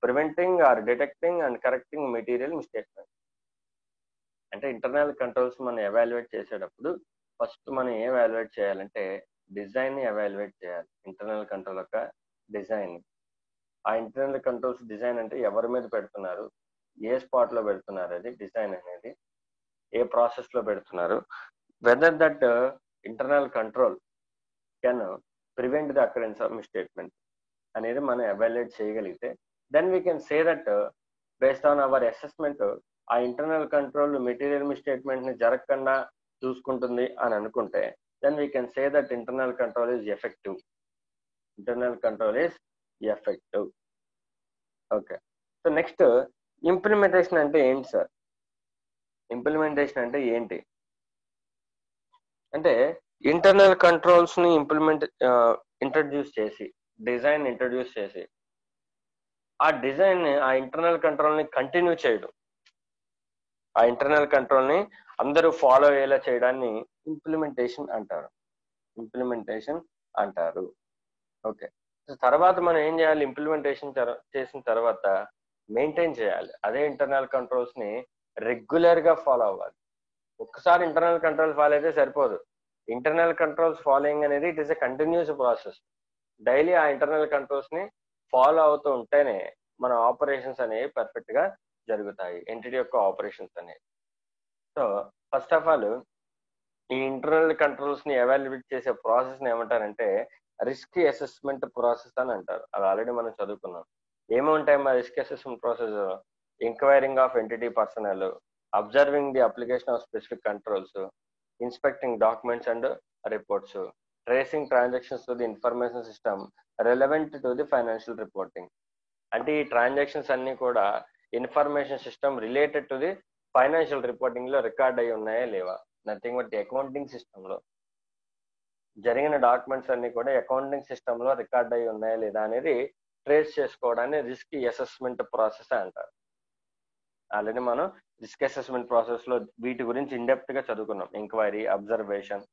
preventing or detecting and correcting material misstatement. అంటే ఇంటర్నల్ కంట్రోల్స్ మనం ఎవాల్యుయేట్ చేసేటప్పుడు ఫస్ట్ మనం ఏం ఎవాల్యుయేట్ చేయాలంటే డిజైన్ ని ఎవాల్యుయేట్ చేయాలి. ఇంటర్నల్ కంట్రోల్ యొక్క డిజైన్. ఆ ఇంటర్నల్ కంట్రోల్స్ డిజైన్ అంటే ఎవరి మీద పెడుతున్నారు, ఏ స్పాట్ లో పెడుతున్నారు, అది డిజైన్ అనేది ఏ ప్రాసెస్ లో పెడుతున్నారు, whether that internal control can prevent the occurrence of misstatement అనేది మనం ఎవాల్యుయేట్ చేయగలిగితే then we can say that based on our assessment ఆ ఇంటర్నల్ కంట్రోల్ మెటీరియల్ మిస్టేట్మెంట్ ని జరగకుండా చూసుకుంటుంది అని అనుకుంటే then we can say that internal control is effective. Internal control is effective. Okay. So next implementation అంటే ఏంటి sir? Implementation అంటే ఏంటి అంటే ఇంటర్నల్ కంట్రోల్స్ ని ఇంట్రడ్యూస్ చేసి, డిజైన్ ఇంట్రడ్యూస్ చేసి ఆ డిజైన్ ని, ఆ ఇంటర్నల్ కంట్రోల్ ని కంటిన్యూ చేయడం, ఆ ఇంటర్నల్ కంట్రోల్ ని అందరూ ఫాలో అయ్యేలా చేయడాన్ని ఇంప్లిమెంటేషన్ అంటారు. ఇంప్లిమెంటేషన్ అంటారు. ఓకే. తర్వాత మనం ఏం చేయాలి? ఇంప్లిమెంటేషన్ చేసిన తర్వాత మెయింటైన్ చేయాలి. అదే ఇంటర్నల్ కంట్రోల్స్ ని రెగ్యులర్ గా ఫాలో అవ్వాలి. ఒక్కసారి ఇంటర్నల్ కంట్రోల్ ఫాలో అయితే సరిపోదు. ఇంటర్నల్ కంట్రోల్స్ ఫాలోయింగ్ అనేది it is a continuous process. Daily ఆ ఇంటర్నల్ కంట్రోల్స్ ని ఫాలో అవుతూ ఉంటేనే మన ఆపరేషన్స్ అనేవి పర్ఫెక్ట్ గా జరుగుతాయి, ఎంటిటీ యొక్క ఆపరేషన్స్ అనేవి. సో ఫస్ట్ ఆఫ్ ఆల్ ఈ ఇంటర్నల్ కంట్రోల్స్ ని ఎవాల్యుయేట్ చేసే ప్రాసెస్ ని ఏమంటారంటే రిస్క్ అసెస్మెంట్ ప్రాసెస్ అని అంటారు. అది ఆల్రెడీ మనం చదువుకున్నాం. ఏముంటాయి మా risk assessment process? Enquiring of entity personal, observing the application of specific controls, inspecting documents and reports, tracing transactions to the information system relevant to the financial reporting. అంటే ఈ transactions అన్ని కూడా information system related to the financial reporting లో record అయి ఉన్నాయా లేవా, nothing but accounting system లో జరిగిన డాక్యుమెంట్స్ అన్ని కూడా అకౌంటింగ్ సిస్టమ్ లో రికార్డ్ అయి ఉన్నాయా లేదా అనేది ట్రేస్ చేసుకోవడాన్ని రిస్క్ అసెస్మెంట్ ప్రాసెస్ అంటారు. ఆల్రెడీ మనం రిస్క్ అసెస్మెంట్ ప్రాసెస్ లో వీటి గురించి ఇన్డెప్త్ గా చదువుకున్నాం. ఎంక్వైరీ, అబ్జర్వేషన్,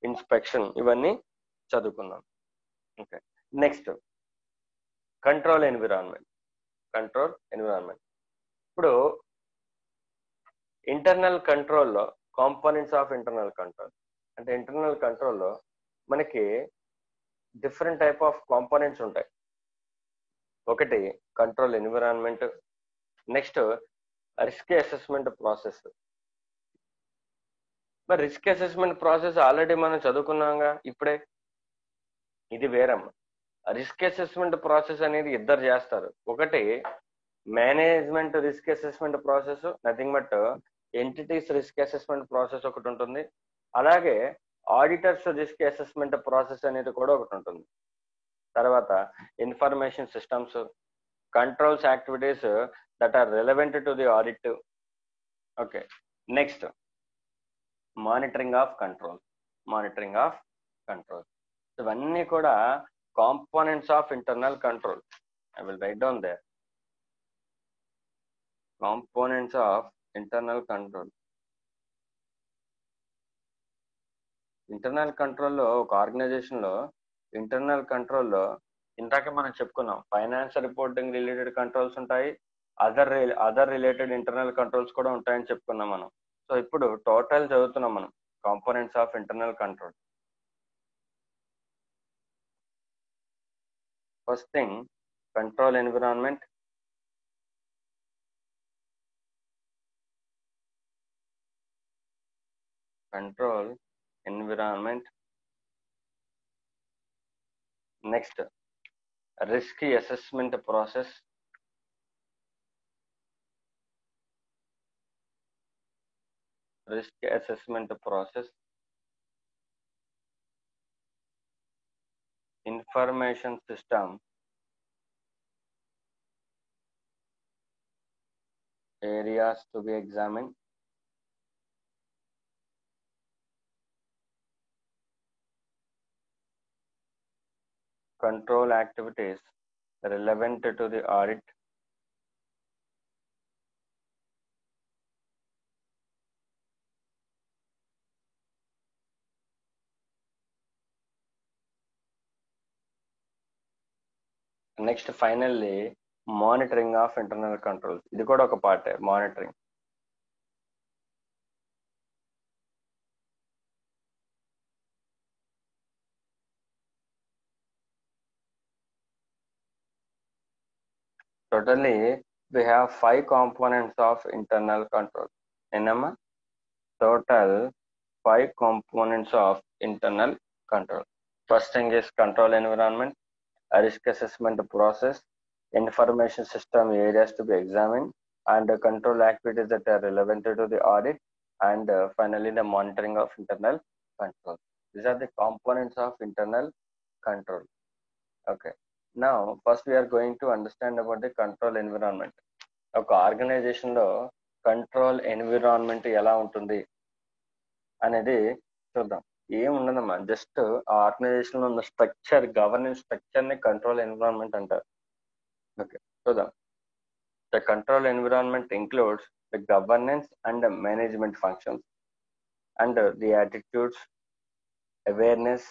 ఇన్స్పెక్షన్ ఇవన్నీ చదువుకున్నాం. Okay. Next control environment. Control environment. ఇప్పుడు ఇంటర్నల్ కంట్రోల్లో కాంపోనెంట్స్ ఆఫ్ ఇంటర్నల్ కంట్రోల్ అంటే ఇంటర్నల్ కంట్రోల్లో మనకి డిఫరెంట్ టైప్ ఆఫ్ కాంపోనెంట్స్ ఉంటాయి. ఒకటి control environment, next risk assessment process. మరి రిస్క్ అసెస్మెంట్ ప్రాసెస్ ఆల్రెడీ మనం చదువుకున్నాంగా ఇప్పుడే. ఇది వేరమ్మా. రిస్క్ అసెస్మెంట్ ప్రాసెస్ అనేది ఇద్దరు చేస్తారు. ఒకటి management risk assessment process, nothing but entities risk assessment process ఒకటి ఉంటుంది. అలాగే ఆడిటర్స్ రిస్క్ అసెస్మెంట్ ప్రాసెస్ అనేది కూడా ఒకటి ఉంటుంది. తర్వాత information systems, controls activities that are relevant to the audit. Okay, next monitoring of control. ఇవన్నీ కూడా components of internal control. I will write down there. Components of internal control. Internal కంట్రోల్లో ఒక ఆర్గనైజేషన్లో ఇంటర్నల్ కంట్రోల్లో ఇందాక మనం చెప్పుకున్నాం, ఫైనాన్స్ రిపోర్టింగ్ రిలేటెడ్ కంట్రోల్స్ ఉంటాయి, అదర్ రిలేటెడ్ ఇంటర్నల్ కంట్రోల్స్ కూడా ఉంటాయని చెప్పుకున్నాం మనం. సో ఇప్పుడు టోటల్ చదువుతున్నాం మనం components of internal control. First thing, control environment. Next, risk assessment process. Information system areas to be examined. Control activities relevant to the audit. Next, finally, monitoring of internal controls. ఇది కూడా ఒక part, monitoring. Totally, we have 5 components of internal control. Enama? Total 5 components of internal control. First thing is control environment, a risk assessment process, information system areas to be examined, and control activities that are relevant to the audit, and finally the monitoring of internal control. These are the components of internal control. Okay. Now, first we are going to understand about the control environment. ఒక organisation లో control environment ఎలా ఉంటుంది అనేది చూద్దాం. ఏముండదమ్మా, just ఆ organisation లో ఉన్న structure, governance structure ని కంట్రోల్ ఎన్విరాన్మెంట్ అంటారు. ఓకే, చూద్దాం. The control environment includes the governance and management functions and the attitudes, awareness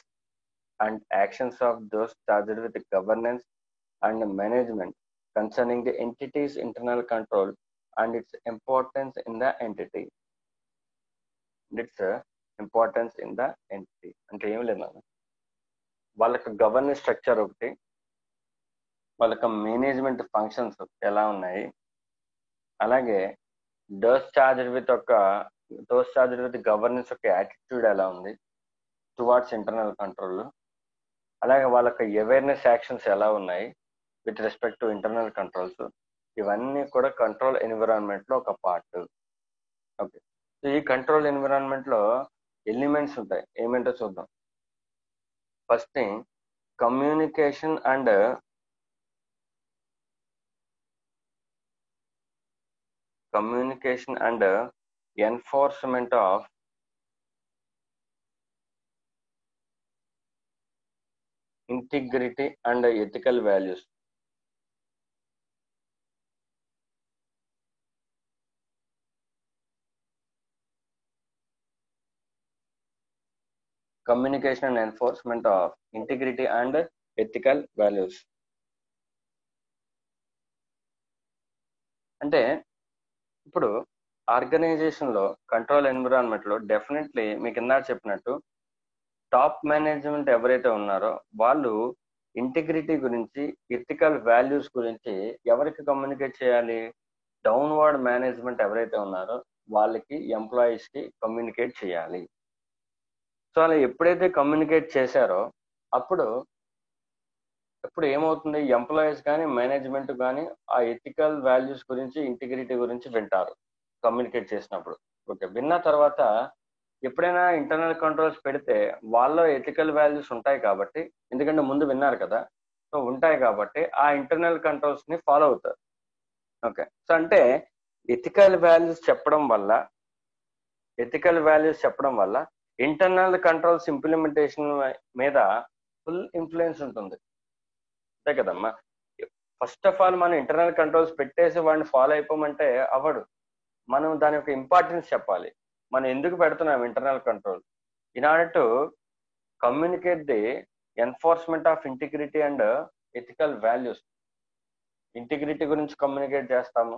and actions of those charged with governance and management concerning the entity's internal control and its importance in the entity. అంటే ఏం లేదు, వాళ్ళకి governance structure ఒకటి, వాళ్ళకి management functions ఎలా ఉన్నాయి, అలాగే those charged with governance యొక్క యాటిట్యూడ్ ఎలా ఉంది టువార్డ్స్ ఇంటర్నల్ కంట్రోల్, అలాగే వాళ్ళకి అవేర్నెస్ యాక్షన్స్ ఎలా ఉన్నాయి with respect to internal controls. ఇవన్నీ కూడా కంట్రోల్ ఎన్విరాన్మెంట్ లో ఒక పార్ట్. ఓకే, ఈ కంట్రోల్ ఎన్విరాన్మెంట్ లో ఎలిమెంట్స్ ఉంటాయి, ఏమేంటో చూద్దాం. First thing, communication and enforcement of integrity and ethical values. Communication and enforcement of integrity and ethical values. అంటే ఇప్పుడు ఆర్గనైజేషన్ లో కంట్రోల్ ఎన్విరాన్మెంట్ లో డెఫినెట్లీ మీకు ఇందాక చెప్పినట్టు టాప్ మేనేజ్మెంట్ ఎవరైతే ఉన్నారో వాళ్ళు ఇంటిగ్రిటీ గురించి, ఎథికల్ వాల్యూస్ గురించి ఎవరికి కమ్యూనికేట్ చేయాలి? డౌన్వర్డ్ మేనేజ్మెంట్ ఎవరైతే ఉన్నారో వాళ్ళకి, ఎంప్లాయీస్ కి కమ్యూనికేట్ చేయాలి. సో అలా ఎప్పుడైతే కమ్యూనికేట్ చేశారో అప్పుడు ఏమవుతుంది, ఎంప్లాయీస్ కానీ మేనేజ్మెంట్ కానీ ఆ ఎథికల్ వాల్యూస్ గురించి, ఇంటిగ్రిటీ గురించి వింటారు కమ్యూనికేట్ చేసినప్పుడు. ఓకే, విన్న తర్వాత ఎప్పుడైనా ఇంటర్నల్ కంట్రోల్స్ పెడితే వాళ్ళ ఎథికల్ వాల్యూస్ ఉంటాయి కాబట్టి, ఎందుకంటే ముందు విన్నారు కదా, సో ఉంటాయి కాబట్టి ఆ ఇంటర్నల్ కంట్రోల్స్ ని ఫాలో అవుతారు. ఓకే, సో అంటే ఎథికల్ వాల్యూస్ చెప్పడం వల్ల ఇంటర్నల్ కంట్రోల్స్ ఇంప్లిమెంటేషన్ మీద ఫుల్ ఇన్ఫ్లుయెన్స్ ఉంటుంది. అంతే కదమ్మా. ఫస్ట్ ఆఫ్ ఆల్ మనం ఇంటర్నల్ కంట్రోల్స్ పెట్టేసి వాడిని ఫాలో అయిపోమంటే అవ్వడు. మనం దాని యొక్క ఇంపార్టెన్స్ చెప్పాలి. మనం ఎందుకు పెడుతున్నాం internal control? In order to communicate the enforcement of integrity and ethical values. Integrity గురించి కమ్యూనికేట్ చేస్తాము,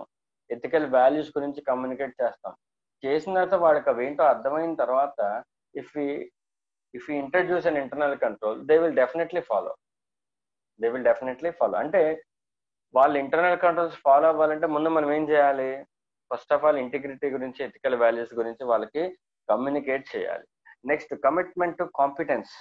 ఎథికల్ వాల్యూస్ గురించి కమ్యూనికేట్ చేస్తాం. చేసిన తర్వాత వాడికి అవేంటో అర్థమైన తర్వాత if you introduce an internal control they will definitely follow. అంటే వాళ్ళు ఇంటర్నల్ కంట్రోల్స్ ఫాలో అవ్వాలంటే ముందు మనం ఏం చేయాలి? ఫస్ట్ ఆఫ్ ఆల్ ఇంటిగ్రిటీ గురించి, ఎథికల్ వాల్యూస్ గురించి వాళ్ళకి కమ్యూనికేట్ చేయాలి. Next, commitment to competence.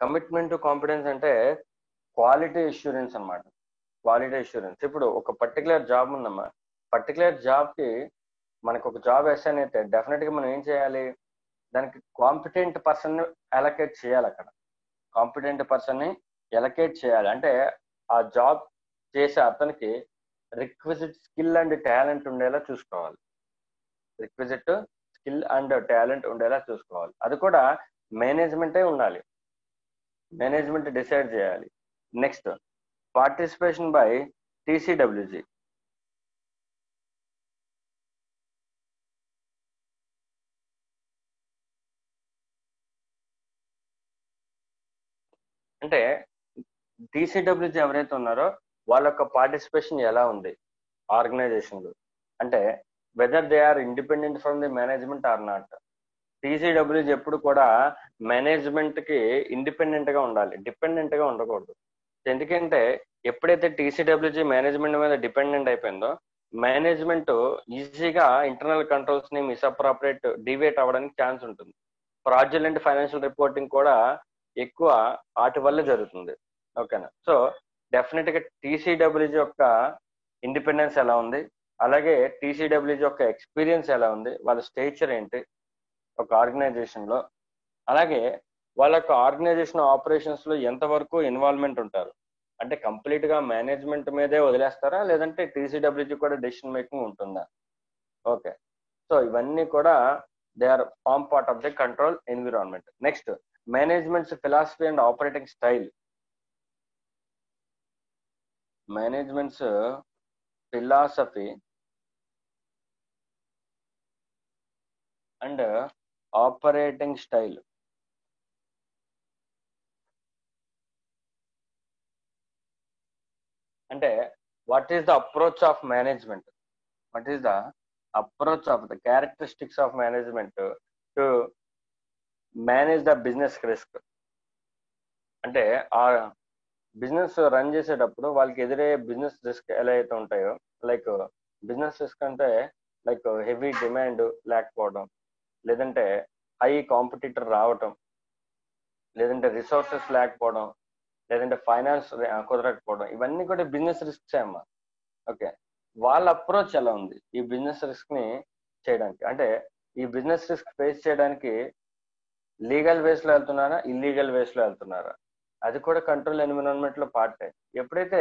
Commitment to competence అంటే క్వాలిటీ అష్యూరెన్స్ అన్నమాట. Quality assurance. ఇప్పుడు ఒక పర్టికులర్ జాబ్ ఉందమ్మా, పర్టికులర్ జాబ్ కి మనకు ఒక జాబ్ అసైన్ అయితే డెఫినెట్ గా మనం ఏం చేయాలి? దానికి కాంపిటెంట్ పర్సన్ ని అలొకేట్ చేయాలి. అక్కడ కాంపిటెంట్ పర్సన్ ని ఎలకేట్ చేయాలి. అంటే ఆ జాబ్ చేసే అతనికి రిక్విజిట్ స్కిల్ అండ్ టాలెంట్ ఉండేలా చూసుకోవాలి. అది కూడా మేనేజ్మెంటే ఉండాలి. మేనేజ్మెంట్ డిసైడ్ చేయాలి. Next, participation by TCWG. అంటే టీసీడబ్ల్యూజీ ఎవరైతే ఉన్నారో వాళ్ళ యొక్క పార్టిసిపేషన్ ఎలా ఉంది ఆర్గనైజేషన్ లో, అంటే whether they are independent from the management or not. TCWG ఎప్పుడు కూడా మేనేజ్మెంట్ కి ఇండిపెండెంట్ గా ఉండాలి, డిపెండెంట్ గా ఉండకూడదు. ఎందుకంటే ఎప్పుడైతే టీసీడబ్ల్యూజీ మేనేజ్మెంట్ మీద డిపెండెంట్ అయిపోయిందో మేనేజ్మెంట్ ఈజీగా ఇంటర్నల్ కంట్రోల్స్ ని మిస్అప్రాపరేట్ డివేట్ అవ్వడానికి ఛాన్స్ ఉంటుంది. ఫ్రాడ్యులెంట్ ఫైనాన్షియల్ రిపోర్టింగ్ కూడా ఎక్కువ వాటి వల్ల జరుగుతుంది. ఓకేనా? సో డెఫినెట్ గా టీసీడబ్ల్యూజీ యొక్క ఇండిపెండెన్స్ ఎలా ఉంది, అలాగే టీసీడబ్ల్యూజీ యొక్క ఎక్స్పీరియన్స్ ఎలా ఉంది, వాళ్ళ స్టేచర్ ఏంటి ఒక ఆర్గనైజేషన్ లో, అలాగే వాళ్ళ యొక్క ఆర్గనైజేషన్ ఆపరేషన్స్ లో ఎంతవరకు ఇన్వాల్వ్మెంట్ ఉంటారు, అంటే కంప్లీట్ గా మేనేజ్మెంట్ మీదే వదిలేస్తారా లేదంటే టీసీడబ్ల్యూజీ కూడా డెసిషన్ మేకింగ్ ఉంటుందా? ఓకే, సో ఇవన్నీ కూడా they are form part of the control environment. Next, management's philosophy and operating style. Management's philosophy and operating style. అంటే what is the approach of management, characteristics of management to manage the business risk. అంటే ఆ business run చేసేటప్పుడు వాళ్ళకి ఎదురయ్యే business risk ఎలా అయితే ఉంటాయో, like business risk అంటే లైక్ హెవీ డిమాండ్ లేకపోవడం, లేదంటే హై కాంపిటీటర్ రావటం, లేదంటే రిసోర్సెస్ లేకపోవడం, లేదంటే ఫైనాన్స్ కుదరకపోవడం, ఇవన్నీ కూడా బిజినెస్ రిస్క్స్ అమ్మా. ఓకే, వాళ్ళ అప్రోచ్ ఎలా ఉంది ఈ బిజినెస్ రిస్క్ ని చేయడానికి? అంటే ఈ బిజినెస్ రిస్క్ ఫేస్ చేయడానికి లీగల్ వేస్ లో వెళ్తున్నారా, ఇల్లీగల్ వేస్ లో వెళ్తున్నారా? అది కూడా కంట్రోల్ ఎన్విరాన్మెంట్ లో పార్టే. ఎప్పుడైతే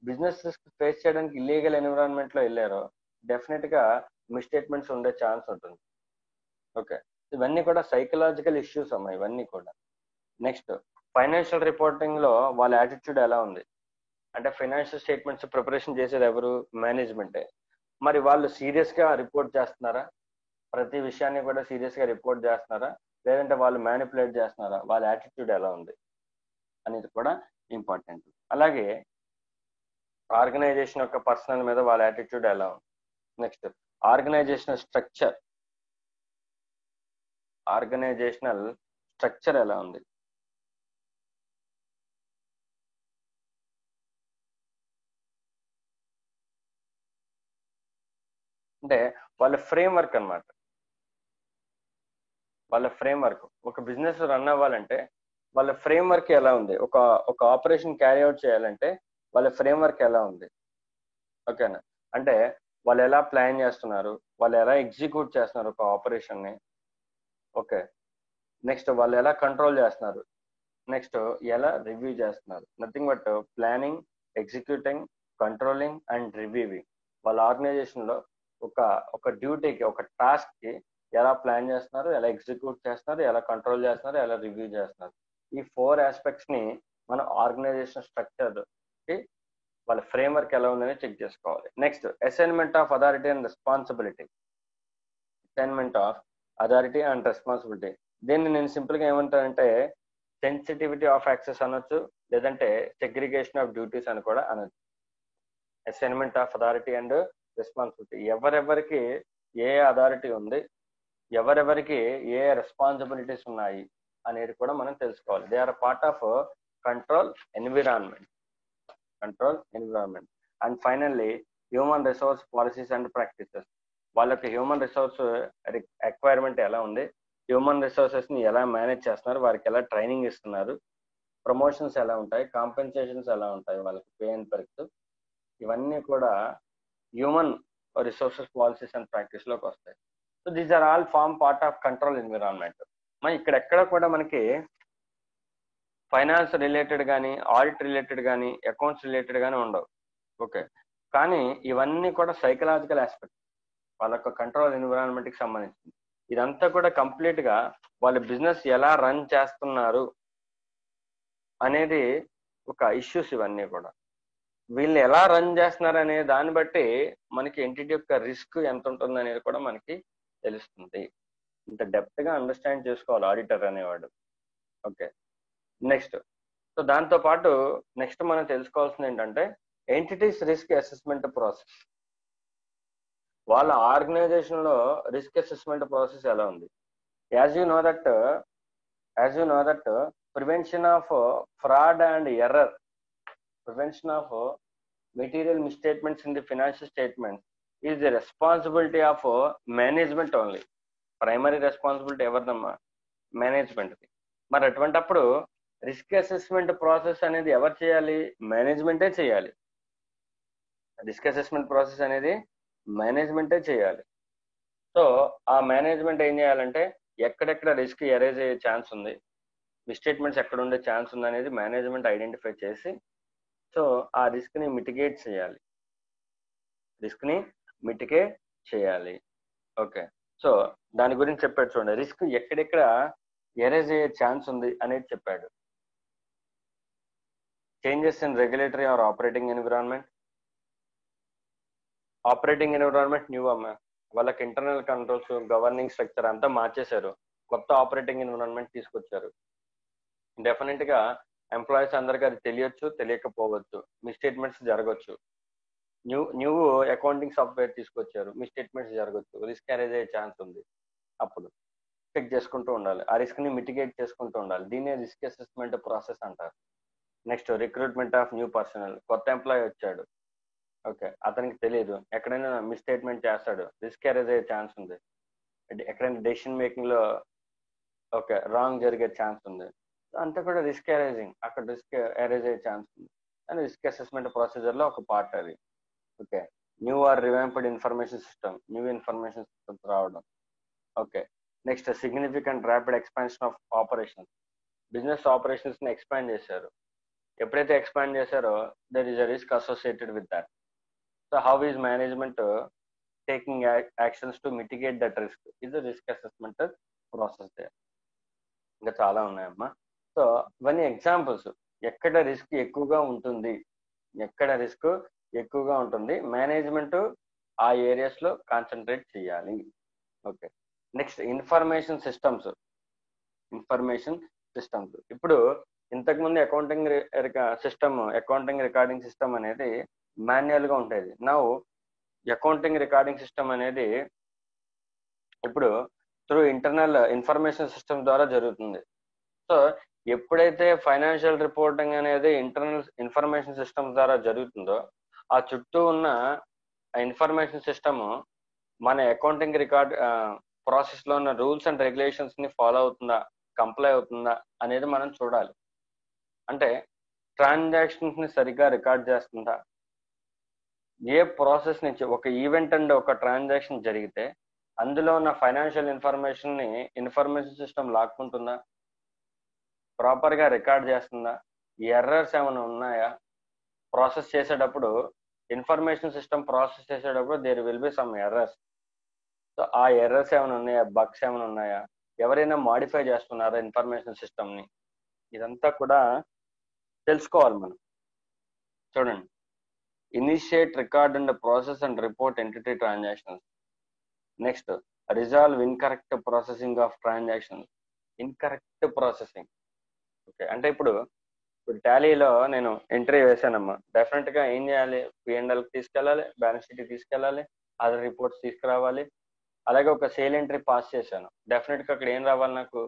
బిజినెస్ రిస్క్ ఫేస్ చేయడానికి ఇల్లీగల్ ఎన్విరాన్మెంట్ లో వెళ్ళారో డెఫినెట్ గా మిస్టేట్మెంట్స్ ఉండే ఛాన్స్ ఉంటుంది. ఓకే, ఇవన్నీ కూడా సైకలాజికల్ ఇష్యూస్ అమ్మా ఇవన్నీ కూడా. నెక్స్ట్, ఫైనాన్షియల్ రిపోర్టింగ్ లో వాళ్ళ యాటిట్యూడ్ ఎలా ఉంది? అంటే ఫైనాన్షియల్ స్టేట్మెంట్స్ ప్రిపరేషన్ చేసేది ఎవరు? మేనేజ్మెంటే. మరి వాళ్ళు సీరియస్ గా రిపోర్ట్ చేస్తున్నారా? ప్రతి విషయాన్ని కూడా సీరియస్ గా రిపోర్ట్ చేస్తున్నారా, లేదంటే వాళ్ళు మ్యానిపులేట్ చేస్తున్నారా? వాళ్ళ యాటిట్యూడ్ ఎలా ఉంది అనేది కూడా ఇంపార్టెంట్. అలాగే ఆర్గనైజేషన్ యొక్క పర్సనల్ మీద వాళ్ళ యాటిట్యూడ్ ఎలా ఉంది. నెక్స్ట్, ఆర్గనైజేషనల్ స్ట్రక్చర్ ఎలా ఉంది? అంటే వాళ్ళ ఫ్రేమ్వర్క్ అన్నమాట. వాళ్ళ ఫ్రేమ్వర్క్ ఒక బిజినెస్ రన్ అవ్వాలంటే వాళ్ళ ఫ్రేమ్వర్క్ ఎలా ఉంది, ఒక ఒక ఆపరేషన్ క్యారీ అవుట్ చేయాలంటే వాళ్ళ ఫ్రేమ్వర్క్ ఎలా ఉంది. ఓకేనా, అంటే వాళ్ళు ఎలా ప్లాన్ చేస్తున్నారు, వాళ్ళు ఎలా ఎగ్జిక్యూట్ చేస్తున్నారు ఒక ఆపరేషన్ని. ఓకే, నెక్స్ట్ వాళ్ళు ఎలా కంట్రోల్ చేస్తున్నారు, నెక్స్ట్ ఎలా రివ్యూ చేస్తున్నారు. Nothing but planning, executing, controlling and reviewing. వాళ్ళ ఆర్గనైజేషన్లో ఒక ఒక డ్యూటీకి, ఒక టాస్క్కి ఎలా ప్లాన్ చేస్తున్నారు, ఎలా ఎగ్జిక్యూట్ చేస్తున్నారు, ఎలా కంట్రోల్ చేస్తున్నారు, ఎలా రివ్యూ చేస్తున్నారు. ఈ 4 ఆస్పెక్ట్స్ని మనం ఆర్గనైజేషన్ స్ట్రక్చర్కి వాళ్ళ ఫ్రేమ్వర్క్ ఎలా ఉందని చెక్ చేసుకోవాలి. Next assignment of authority and responsibility. Assignment of authority and responsibility, దీన్ని నేను సింపుల్గా ఏమంటానంటే సెన్సిటివిటీ ఆఫ్ యాక్సెస్ అనొచ్చు, లేదంటే సెగ్రిగేషన్ ఆఫ్ డ్యూటీస్ అని కూడా అనొచ్చు. Assignment of authority and responsibility, ఎవరెవరికి ఏ అథారిటీ ఉంది, ఎవరెవరికి ఏ రెస్పాన్సిబిలిటీస్ ఉన్నాయి అనేది కూడా మనం తెలుసుకోవాలి. They are part of control environment. And finally human resource policies and practices. వాళ్ళకి హ్యూమన్ రిసోర్స్ రిక్వైర్మెంట్ ఎలా ఉంది, హ్యూమన్ రిసోర్సెస్ని ఎలా మేనేజ్ చేస్తున్నారు, వారికి ఎలా ట్రైనింగ్ ఇస్తున్నారు, ప్రమోషన్స్ ఎలా ఉంటాయి, కాంపెన్సేషన్స్ ఎలా ఉంటాయి, వాళ్ళకి పే అండ్ పెర్క్స్, ఇవన్నీ కూడా హ్యూమన్ రిసోర్సెస్ పాలసీస్ అండ్ ప్రాక్టీస్లోకి వస్తాయి. So these are all form part of control environment. మరి ఇక్కడ ఎక్కడ కూడా మనకి ఫైనాన్స్ రిలేటెడ్ కానీ, ఆడిట్ రిలేటెడ్ కానీ, అకౌంట్స్ రిలేటెడ్ కానీ ఉండవు. ఓకే, కానీ ఇవన్నీ కూడా సైకలాజికల్ ఆస్పెక్ట్, వాళ్ళ యొక్క కంట్రోల్ ఎన్విరాన్మెంట్కి సంబంధించింది. ఇదంతా కూడా కంప్లీట్గా వాళ్ళ బిజినెస్ ఎలా రన్ చేస్తున్నారు అనేది ఒక ఇష్యూస్. ఇవన్నీ కూడా వీళ్ళు ఎలా రన్ చేస్తున్నారు అనే దాన్ని బట్టి మనకి ఎంటిటీ యొక్క రిస్క్ ఎంత ఉంటుంది అనేది కూడా మనకి తెలుస్తుంది. ఇంత డెప్త్గా అండర్స్టాండ్ చేసుకోవాలి ఆడిటర్ అనేవాడు. ఓకే, నెక్స్ట్ సో దాంతో పాటు నెక్స్ట్ మనం తెలుసుకోవాల్సింది ఏంటంటే ఎంటిటీస్ రిస్క్ అసెస్మెంట్ ప్రాసెస్. వాళ్ళ ఆర్గనైజేషన్ లో రిస్క్ అసెస్మెంట్ ప్రాసెస్ ఎలా ఉంది. As you know that prevention of fraud and error, prevention of material misstatements in the financial statement is the responsibility of management only. Primary responsibility ఎవరిదమ్మా? మేనేజ్మెంట్ది. మరి అటువంటప్పుడు risk assessment process అనేది ఎవరు చేయాలి? మేనేజ్మెంటే చేయాలి. రిస్క్ అసెస్మెంట్ ప్రాసెస్ అనేది మేనేజ్మెంటే చేయాలి. సో ఆ మేనేజ్మెంట్ ఏం చేయాలంటే ఎక్కడెక్కడ రిస్క్ ఎరేజ్ అయ్యే ఛాన్స్ ఉంది, మిస్టేట్మెంట్స్ ఎక్కడ ఉండే ఛాన్స్ ఉంది అనేది మేనేజ్మెంట్ ఐడెంటిఫై చేసి సో ఆ రిస్క్ని మిటిగేట్ చేయాలి. ఓకే, సో దాని గురించి చెప్పాడు చూడండి. రిస్క్ ఎక్కడెక్కడ ఎరేజ్ అయ్యే ఛాన్స్ ఉంది అనేది చెప్పాడు. Changes in regulatory or operating environment. Operating environment new అమ్మా, వాళ్ళకి ఇంటర్నల్ కంట్రోల్స్, గవర్నింగ్ స్ట్రక్చర్ అంతా మార్చేశారు, కొత్త ఆపరేటింగ్ ఎన్విరాన్మెంట్ తీసుకొచ్చారు. డెఫినెట్ గా ఎంప్లాయీస్ అందరికీ అది తెలియచ్చు, తెలియకపోవచ్చు, మిస్టేట్మెంట్స్ జరగచ్చు. న్యూ అకౌంటింగ్ సాఫ్ట్వేర్ తీసుకొచ్చారు, మిస్టేట్మెంట్స్ జరగచ్చు, రిస్క్ అరేజ్ అయ్యే ఛాన్స్ ఉంది. అప్పుడు చెక్ చేసుకుంటూ ఉండాలి, ఆ రిస్క్ ని మిటిగేట్ చేసుకుంటూ ఉండాలి. దీన్నే రిస్క్ అసెస్మెంట్ ప్రాసెస్ అంటారు. Next recruitment of new personal. కొత్త ఎంప్లాయీ వచ్చాడు, ఓకే, అతనికి తెలియదు, ఎక్కడైనా మిస్టేట్మెంట్ చేస్తాడు, రిస్క్ అరేజ్ అయ్యే ఛాన్స్ ఉంది. ఎక్కడైనా డెసిషన్ మేకింగ్ లో ఓకే రాంగ్ జరిగే ఛాన్స్ ఉంది, అంతా కూడా రిస్క్ అరేజింగ్, అక్కడ రిస్క్ అరేజ్ అయ్యే ఛాన్స్ ఉంది అని రిస్క్ అసెస్మెంట్ ప్రొసీజర్ లో ఒక పార్ట్ అది. Okay, new or revamped information system, new information systems రావడం. Okay, next significant rapid expansion of operations. Business operations ని ఎక్స్పాండ్ చేశారు. ఎప్పుడైతే ఎక్స్పాండ్ చేశారో there is a risk associated with that. So how is management taking actions to mitigate that risk is the risk assessment process they. ఇంకా చాలా ఉన్నాయమ్మా. So ఇవన్నీ examples. ఎక్కడ risk ఎక్కువగా ఉంటుంది, మేనేజ్మెంట్ ఆ ఏరియాస్ లో కాన్సన్ట్రేట్ చేయాలి. Okay, next information systems. ఇప్పుడు ఇంతకుముందు అకౌంటింగ్ రికార్డింగ్ సిస్టమ్ అనేది మాన్యువల్ గా ఉండేది. నౌ అకౌంటింగ్ రికార్డింగ్ సిస్టమ్ అనేది ఇప్పుడు త్రూ ఇంటర్నల్ ఇన్ఫర్మేషన్ సిస్టమ్ ద్వారా జరుగుతుంది. సో ఎప్పుడైతే ఫైనాన్షియల్ రిపోర్టింగ్ అనేది ఇంటర్నల్ ఇన్ఫర్మేషన్ సిస్టమ్ ద్వారా జరుగుతుందో ఆ చుట్టూ ఉన్న ఇన్ఫర్మేషన్ సిస్టమ్ మన అకౌంటింగ్ రికార్డ్ ప్రాసెస్ లో ఉన్న రూల్స్ అండ్ రెగ్యులేషన్స్ ని ఫాలో అవుతుందా, కంప్లై అవుతుందా అనేది మనం చూడాలి. అంటే ట్రాన్సాక్షన్స్ ని సరిగ్గా రికార్డ్ చేస్తుందా, ఏ ప్రాసెస్ నుంచి ఒక ఈవెంట్ అండ్ ఒక ట్రాన్సాక్షన్ జరిగితే అందులో ఉన్న ఫైనాన్షియల్ ఇన్ఫర్మేషన్ ని ఇన్ఫర్మేషన్ సిస్టమ్ లాక్కుంటుందా, ప్రాపర్ గా రికార్డ్ చేస్తుందా, ఎర్రర్స్ ఏమైనా ఉన్నాయా, ప్రాసెస్ చేసేటప్పుడు ఇన్ఫర్మేషన్ సిస్టమ్ ప్రాసెస్ చేసేటప్పుడు there will be some errors. So ఆ ఎర్రర్స్ ఏమైనా ఉన్నాయా, బగ్స్ ఏమైనా ఉన్నాయా, ఎవరైనా మాడిఫై చేస్తున్నారా ఇన్ఫర్మేషన్ సిస్టమ్ ని, ఇదంతా కూడా తెలుసుకోవాలి మనం. చూడండి, initiate, record and process and report entity transactions. Next, resolve incorrect processing of transactions. Incorrect processing, okay, అంటే ఇప్పుడు టాలీలో నేను ఎంట్రీ వేసానమ్మా, డెఫినెట్ గా ఏం చేయాలి, పిఎన్ఎల్ తీసుకెళ్ళాలి, బ్యాలెన్స్ షీట్ తీసుకెళ్ళాలి, అదర్ రిపోర్ట్స్ తీసుకురావాలి. అలాగే ఒక సేల్ ఎంట్రీ పాస్ చేశాను, డెఫినెట్ గా అక్కడ ఏం రావాలి, నాకు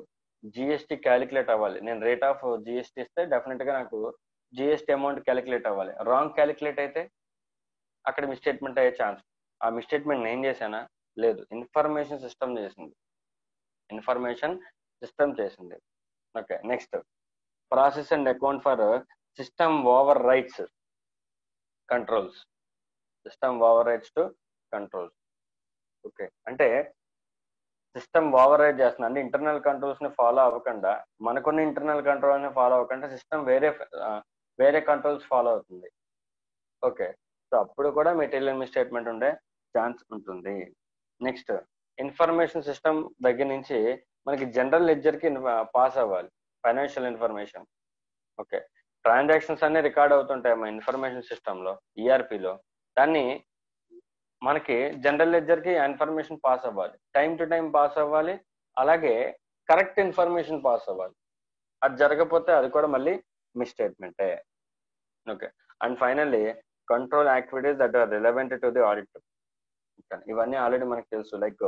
జిఎస్టీ క్యాలిక్యులేట్ అవ్వాలి. నేను రేట్ ఆఫ్ జిఎస్టీ ఇస్తే డెఫినెట్ గా నాకు జిఎస్టీ అమౌంట్ క్యాలిక్యులేట్ అవ్వాలి. రాంగ్ క్యాలిక్యులేట్ అయితే అక్కడ మిస్టేట్మెంట్ అయ్యే ఛాన్స్. ఆ మిస్టేట్మెంట్ నేను చేశానా, లేదు, ఇన్ఫర్మేషన్ సిస్టమ్ చేసింది. ఇన్ఫర్మేషన్ సిస్టమ్ చేసింది. Okay, next, process and account for system over rights controls. System over rights to controls. Okay, అంటే సిస్టమ్ ఓవర్ రైడ్ చేస్తుంది అంటే ఇంటర్నల్ కంట్రోల్స్ ని ఫాలో అవ్వకుండా, మనకున్న ఇంటర్నల్ కంట్రోల్ ని ఫాలో అవ్వకుండా సిస్టమ్ వేరే కంట్రోల్స్ ఫాలో అవుతుంది. ఓకే, సో అప్పుడు కూడా మెటీరియల్ మిస్టేట్మెంట్ ఉండే ఛాన్స్ ఉంటుంది. నెక్స్ట్, ఇన్ఫర్మేషన్ సిస్టమ్ దగ్గర నుంచి మనకి జనరల్ లెడ్జర్ కి పాస్ అవ్వాలి ఫైనాన్షియల్ ఇన్ఫర్మేషన్. ఓకే, ట్రాన్సాక్షన్స్ అన్ని రికార్డ్ అవుతుంటాయి మా ఇన్ఫర్మేషన్ సిస్టమ్ లో, ఈఆర్పిలో. దాన్ని మనకి జనరల్ లెడ్జర్ కి ఇన్ఫర్మేషన్ పాస్ అవ్వాలి, టైం టు టైం పాస్ అవ్వాలి, అలాగే కరెక్ట్ ఇన్ఫర్మేషన్ పాస్ అవ్వాలి. అది జరగకపోతే అది కూడా మళ్ళీ మిస్టేట్మెంటే. Okay, and finally, control activities that are relevant to the audit. ఇవన్నీ ఆల్రెడీ మనకు తెలుసు, like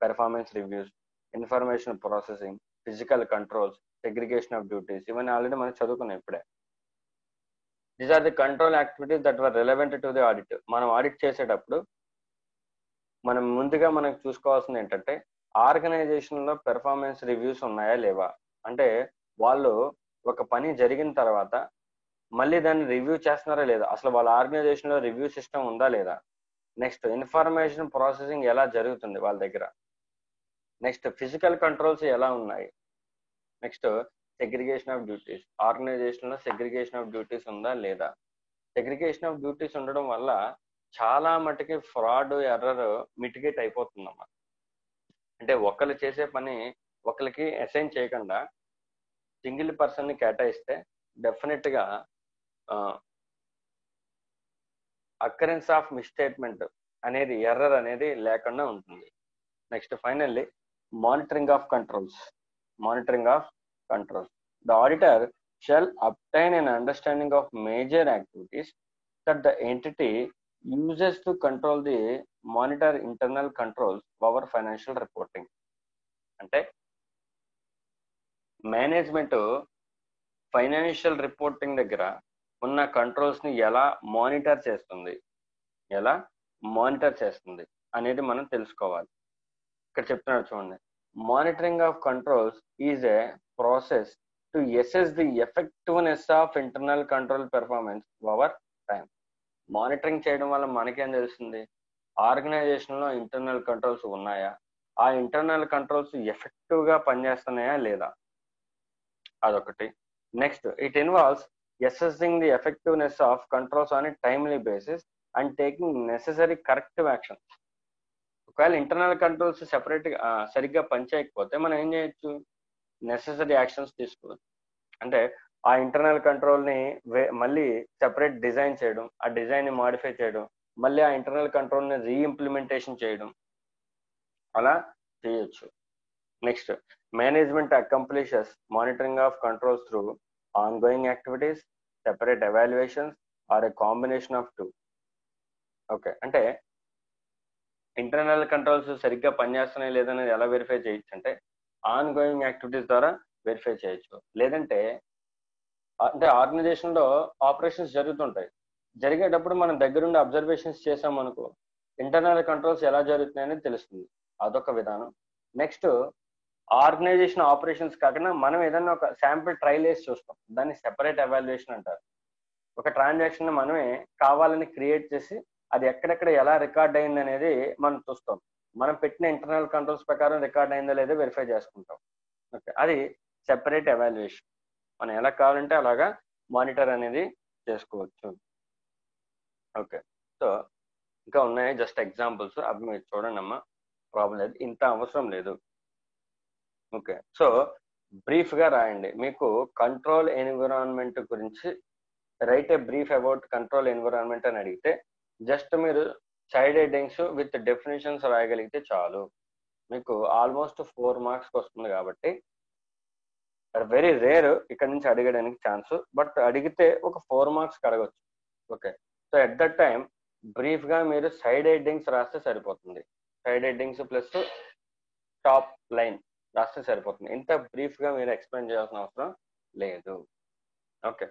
performance reviews, information processing, physical controls, segregation of duties, ఇవన్నీ ఆల్రెడీ మనం చదువుకున్నాం ఇప్పుడే. These are the control activities that were relevant to the audit. మనం audit చేసేటప్పుడు మనం ముందుగా మనకు చూసుకోవాల్సింది ఏంటంటే, ఆర్గనైజేషన్ లో పెర్ఫార్మెన్స్ రివ్యూస్ ఉన్నాయా లేవా. అంటే వాళ్ళు ఒక పని జరిగిన తర్వాత మళ్ళీ దాన్ని రివ్యూ చేస్తున్నారా లేదా, అసలు వాళ్ళ ఆర్గనైజేషన్ లో రివ్యూ సిస్టమ్ ఉందా లేదా. నెక్స్ట్, ఇన్ఫర్మేషన్ ప్రాసెసింగ్ ఎలా జరుగుతుంది వాళ్ళ దగ్గర. నెక్స్ట్, ఫిజికల్ కంట్రోల్స్ ఎలా ఉన్నాయి. Next, segregation of duties, organisation లో సెగ్రిగేషన్ ఆఫ్ డ్యూటీస్ ఉందా లేదా. సెగ్రిగేషన్ ఆఫ్ డ్యూటీస్ ఉండడం వల్ల చాలా మటుకి ఫ్రాడ్, ఎర్రర్ మిటిగేట్ అయిపోతుందన్నమాట. అంటే ఒకళ్ళు చేసే పని ఒకరికి అసైన్ చేయకుండా సింగిల్ పర్సన్ ని కేటాయిస్తే డెఫినెట్ గా అకరెన్స్ ఆఫ్ మిస్టేట్మెంట్ అనేది, ఎర్రర్ అనేది లేకుండా ఉంటుంది. Next, finally, monitoring of controls. Monitoring of controls. The auditor shall obtain an understanding of major activities that the entity uses to control the monitor internal controls over financial reporting. అంటే management financial reporting దగ్గర ఉన్న controls ని ఎలా monitor చేస్తుంది అనేది మనం తెలుసుకోవాలి. ఇక్కడ చెప్తున్నాడు చూడండి, monitoring of controls is a process to assess the effectiveness of internal control performance over time. Monitoring చేయడం వల్ల మనకేం తెలుస్తుంది, ఆర్గనైజేషన్ లో ఇంటర్నల్ కంట్రోల్స్ ఉన్నాయా, ఆ ఇంటర్నల్ కంట్రోల్స్ ఎఫెక్టివ్ గా పనిచేస్తున్నాయా లేదా, అదొకటి. Next, it involves assessing the effectiveness of controls on a timely basis and taking necessary corrective actions. ఒకవేళ ఇంటర్నల్ కంట్రోల్స్ సరిగ్గా పనిచేయకపోతే మనం ఏం చేయొచ్చు, నెసెసరీ యాక్షన్స్ తీసుకోవచ్చు. అంటే ఆ ఇంటర్నల్ కంట్రోల్ ని మళ్ళీ సెపరేట్ డిజైన్ చేయడం, ఆ డిజైన్ ని మాడిఫై చేయడం, మళ్ళీ ఆ ఇంటర్నల్ కంట్రోల్ ని రీఇంప్లిమెంటేషన్ చేయడం, అలా చేయొచ్చు. Next, management accomplishes monitoring of controls through ongoing activities, separate evaluations or a combination of two. Okay, అంటే ఇంటర్నల్ కంట్రోల్స్ సరిగ్గా పనిచేస్తున్నాయి లేదనేది ఎలా వెరిఫై చేయొచ్చు అంటే ఆన్ గోయింగ్ యాక్టివిటీస్ ద్వారా వెరిఫై చేయొచ్చు. లేదంటే అంటే ఆర్గనైజేషన్ లో ఆపరేషన్స్ జరుగుతుంటాయి, జరిగేటప్పుడు మనం దగ్గరుండి అబ్జర్వేషన్స్ చేసామనుకో ఇంటర్నల్ కంట్రోల్స్ ఎలా జరుగుతున్నాయని తెలుస్తుంది, అదొక విధానం. నెక్స్ట్, ఆర్గనైజేషన్ ఆపరేషన్స్ కాకుండా మనం ఏదైనా ఒక శాంపిల్ ట్రయల్ వేసి చూస్తాం, దాన్ని సెపరేట్ ఎవాల్యుయేషన్ అంటారు. ఒక ట్రాన్సాక్షన్ మనమే కావాలని క్రియేట్ చేసి అది ఎక్కడెక్కడ ఎలా రికార్డ్ అయింది అనేది మనం చూస్తాం. మనం పెట్టిన ఇంటర్నల్ కంట్రోల్స్ ప్రకారం రికార్డ్ అయిందో లేదో వెరిఫై చేసుకుంటాం. ఓకే, అది సెపరేట్ ఎవాల్యుయేషన్. మనం ఎలా కావాలంటే అలాగా మానిటర్ అనేది చేసుకోవచ్చు. ఓకే, సో ఇంకా ఉన్నాయి జస్ట్ ఎగ్జాంపుల్స్, అవి మీరు చూడండి అమ్మా, ప్రాబ్లం లేదు, ఇంత అవసరం లేదు. ఓకే, సో బ్రీఫ్గా రాయండి. మీకు కంట్రోల్ ఎన్విరాన్మెంట్ గురించి right a brief about control environment అని అడిగితే జస్ట్ మీరు సైడ్ హెడ్డింగ్స్ విత్ డెఫినేషన్స్ రాయగలిగితే చాలు. మీకు ఆల్మోస్ట్ 4 మార్క్స్కి వస్తుంది కాబట్టి వెరీ రేర్ ఇక్కడ నుంచి అడగడానికి ఛాన్స్, బట్ అడిగితే ఒక 4 మార్క్స్కి అడగచ్చు. Okay, so at that time బ్రీఫ్గా మీరు సైడ్ హెడ్డింగ్స్ రాస్తే సరిపోతుంది. Side headings plus top line రాస్తే సరిపోతుంది. ఇంత బ్రీఫ్గా మీరు ఎక్స్ప్లెయిన్ చేయాల్సిన అవసరం లేదు. ఓకే.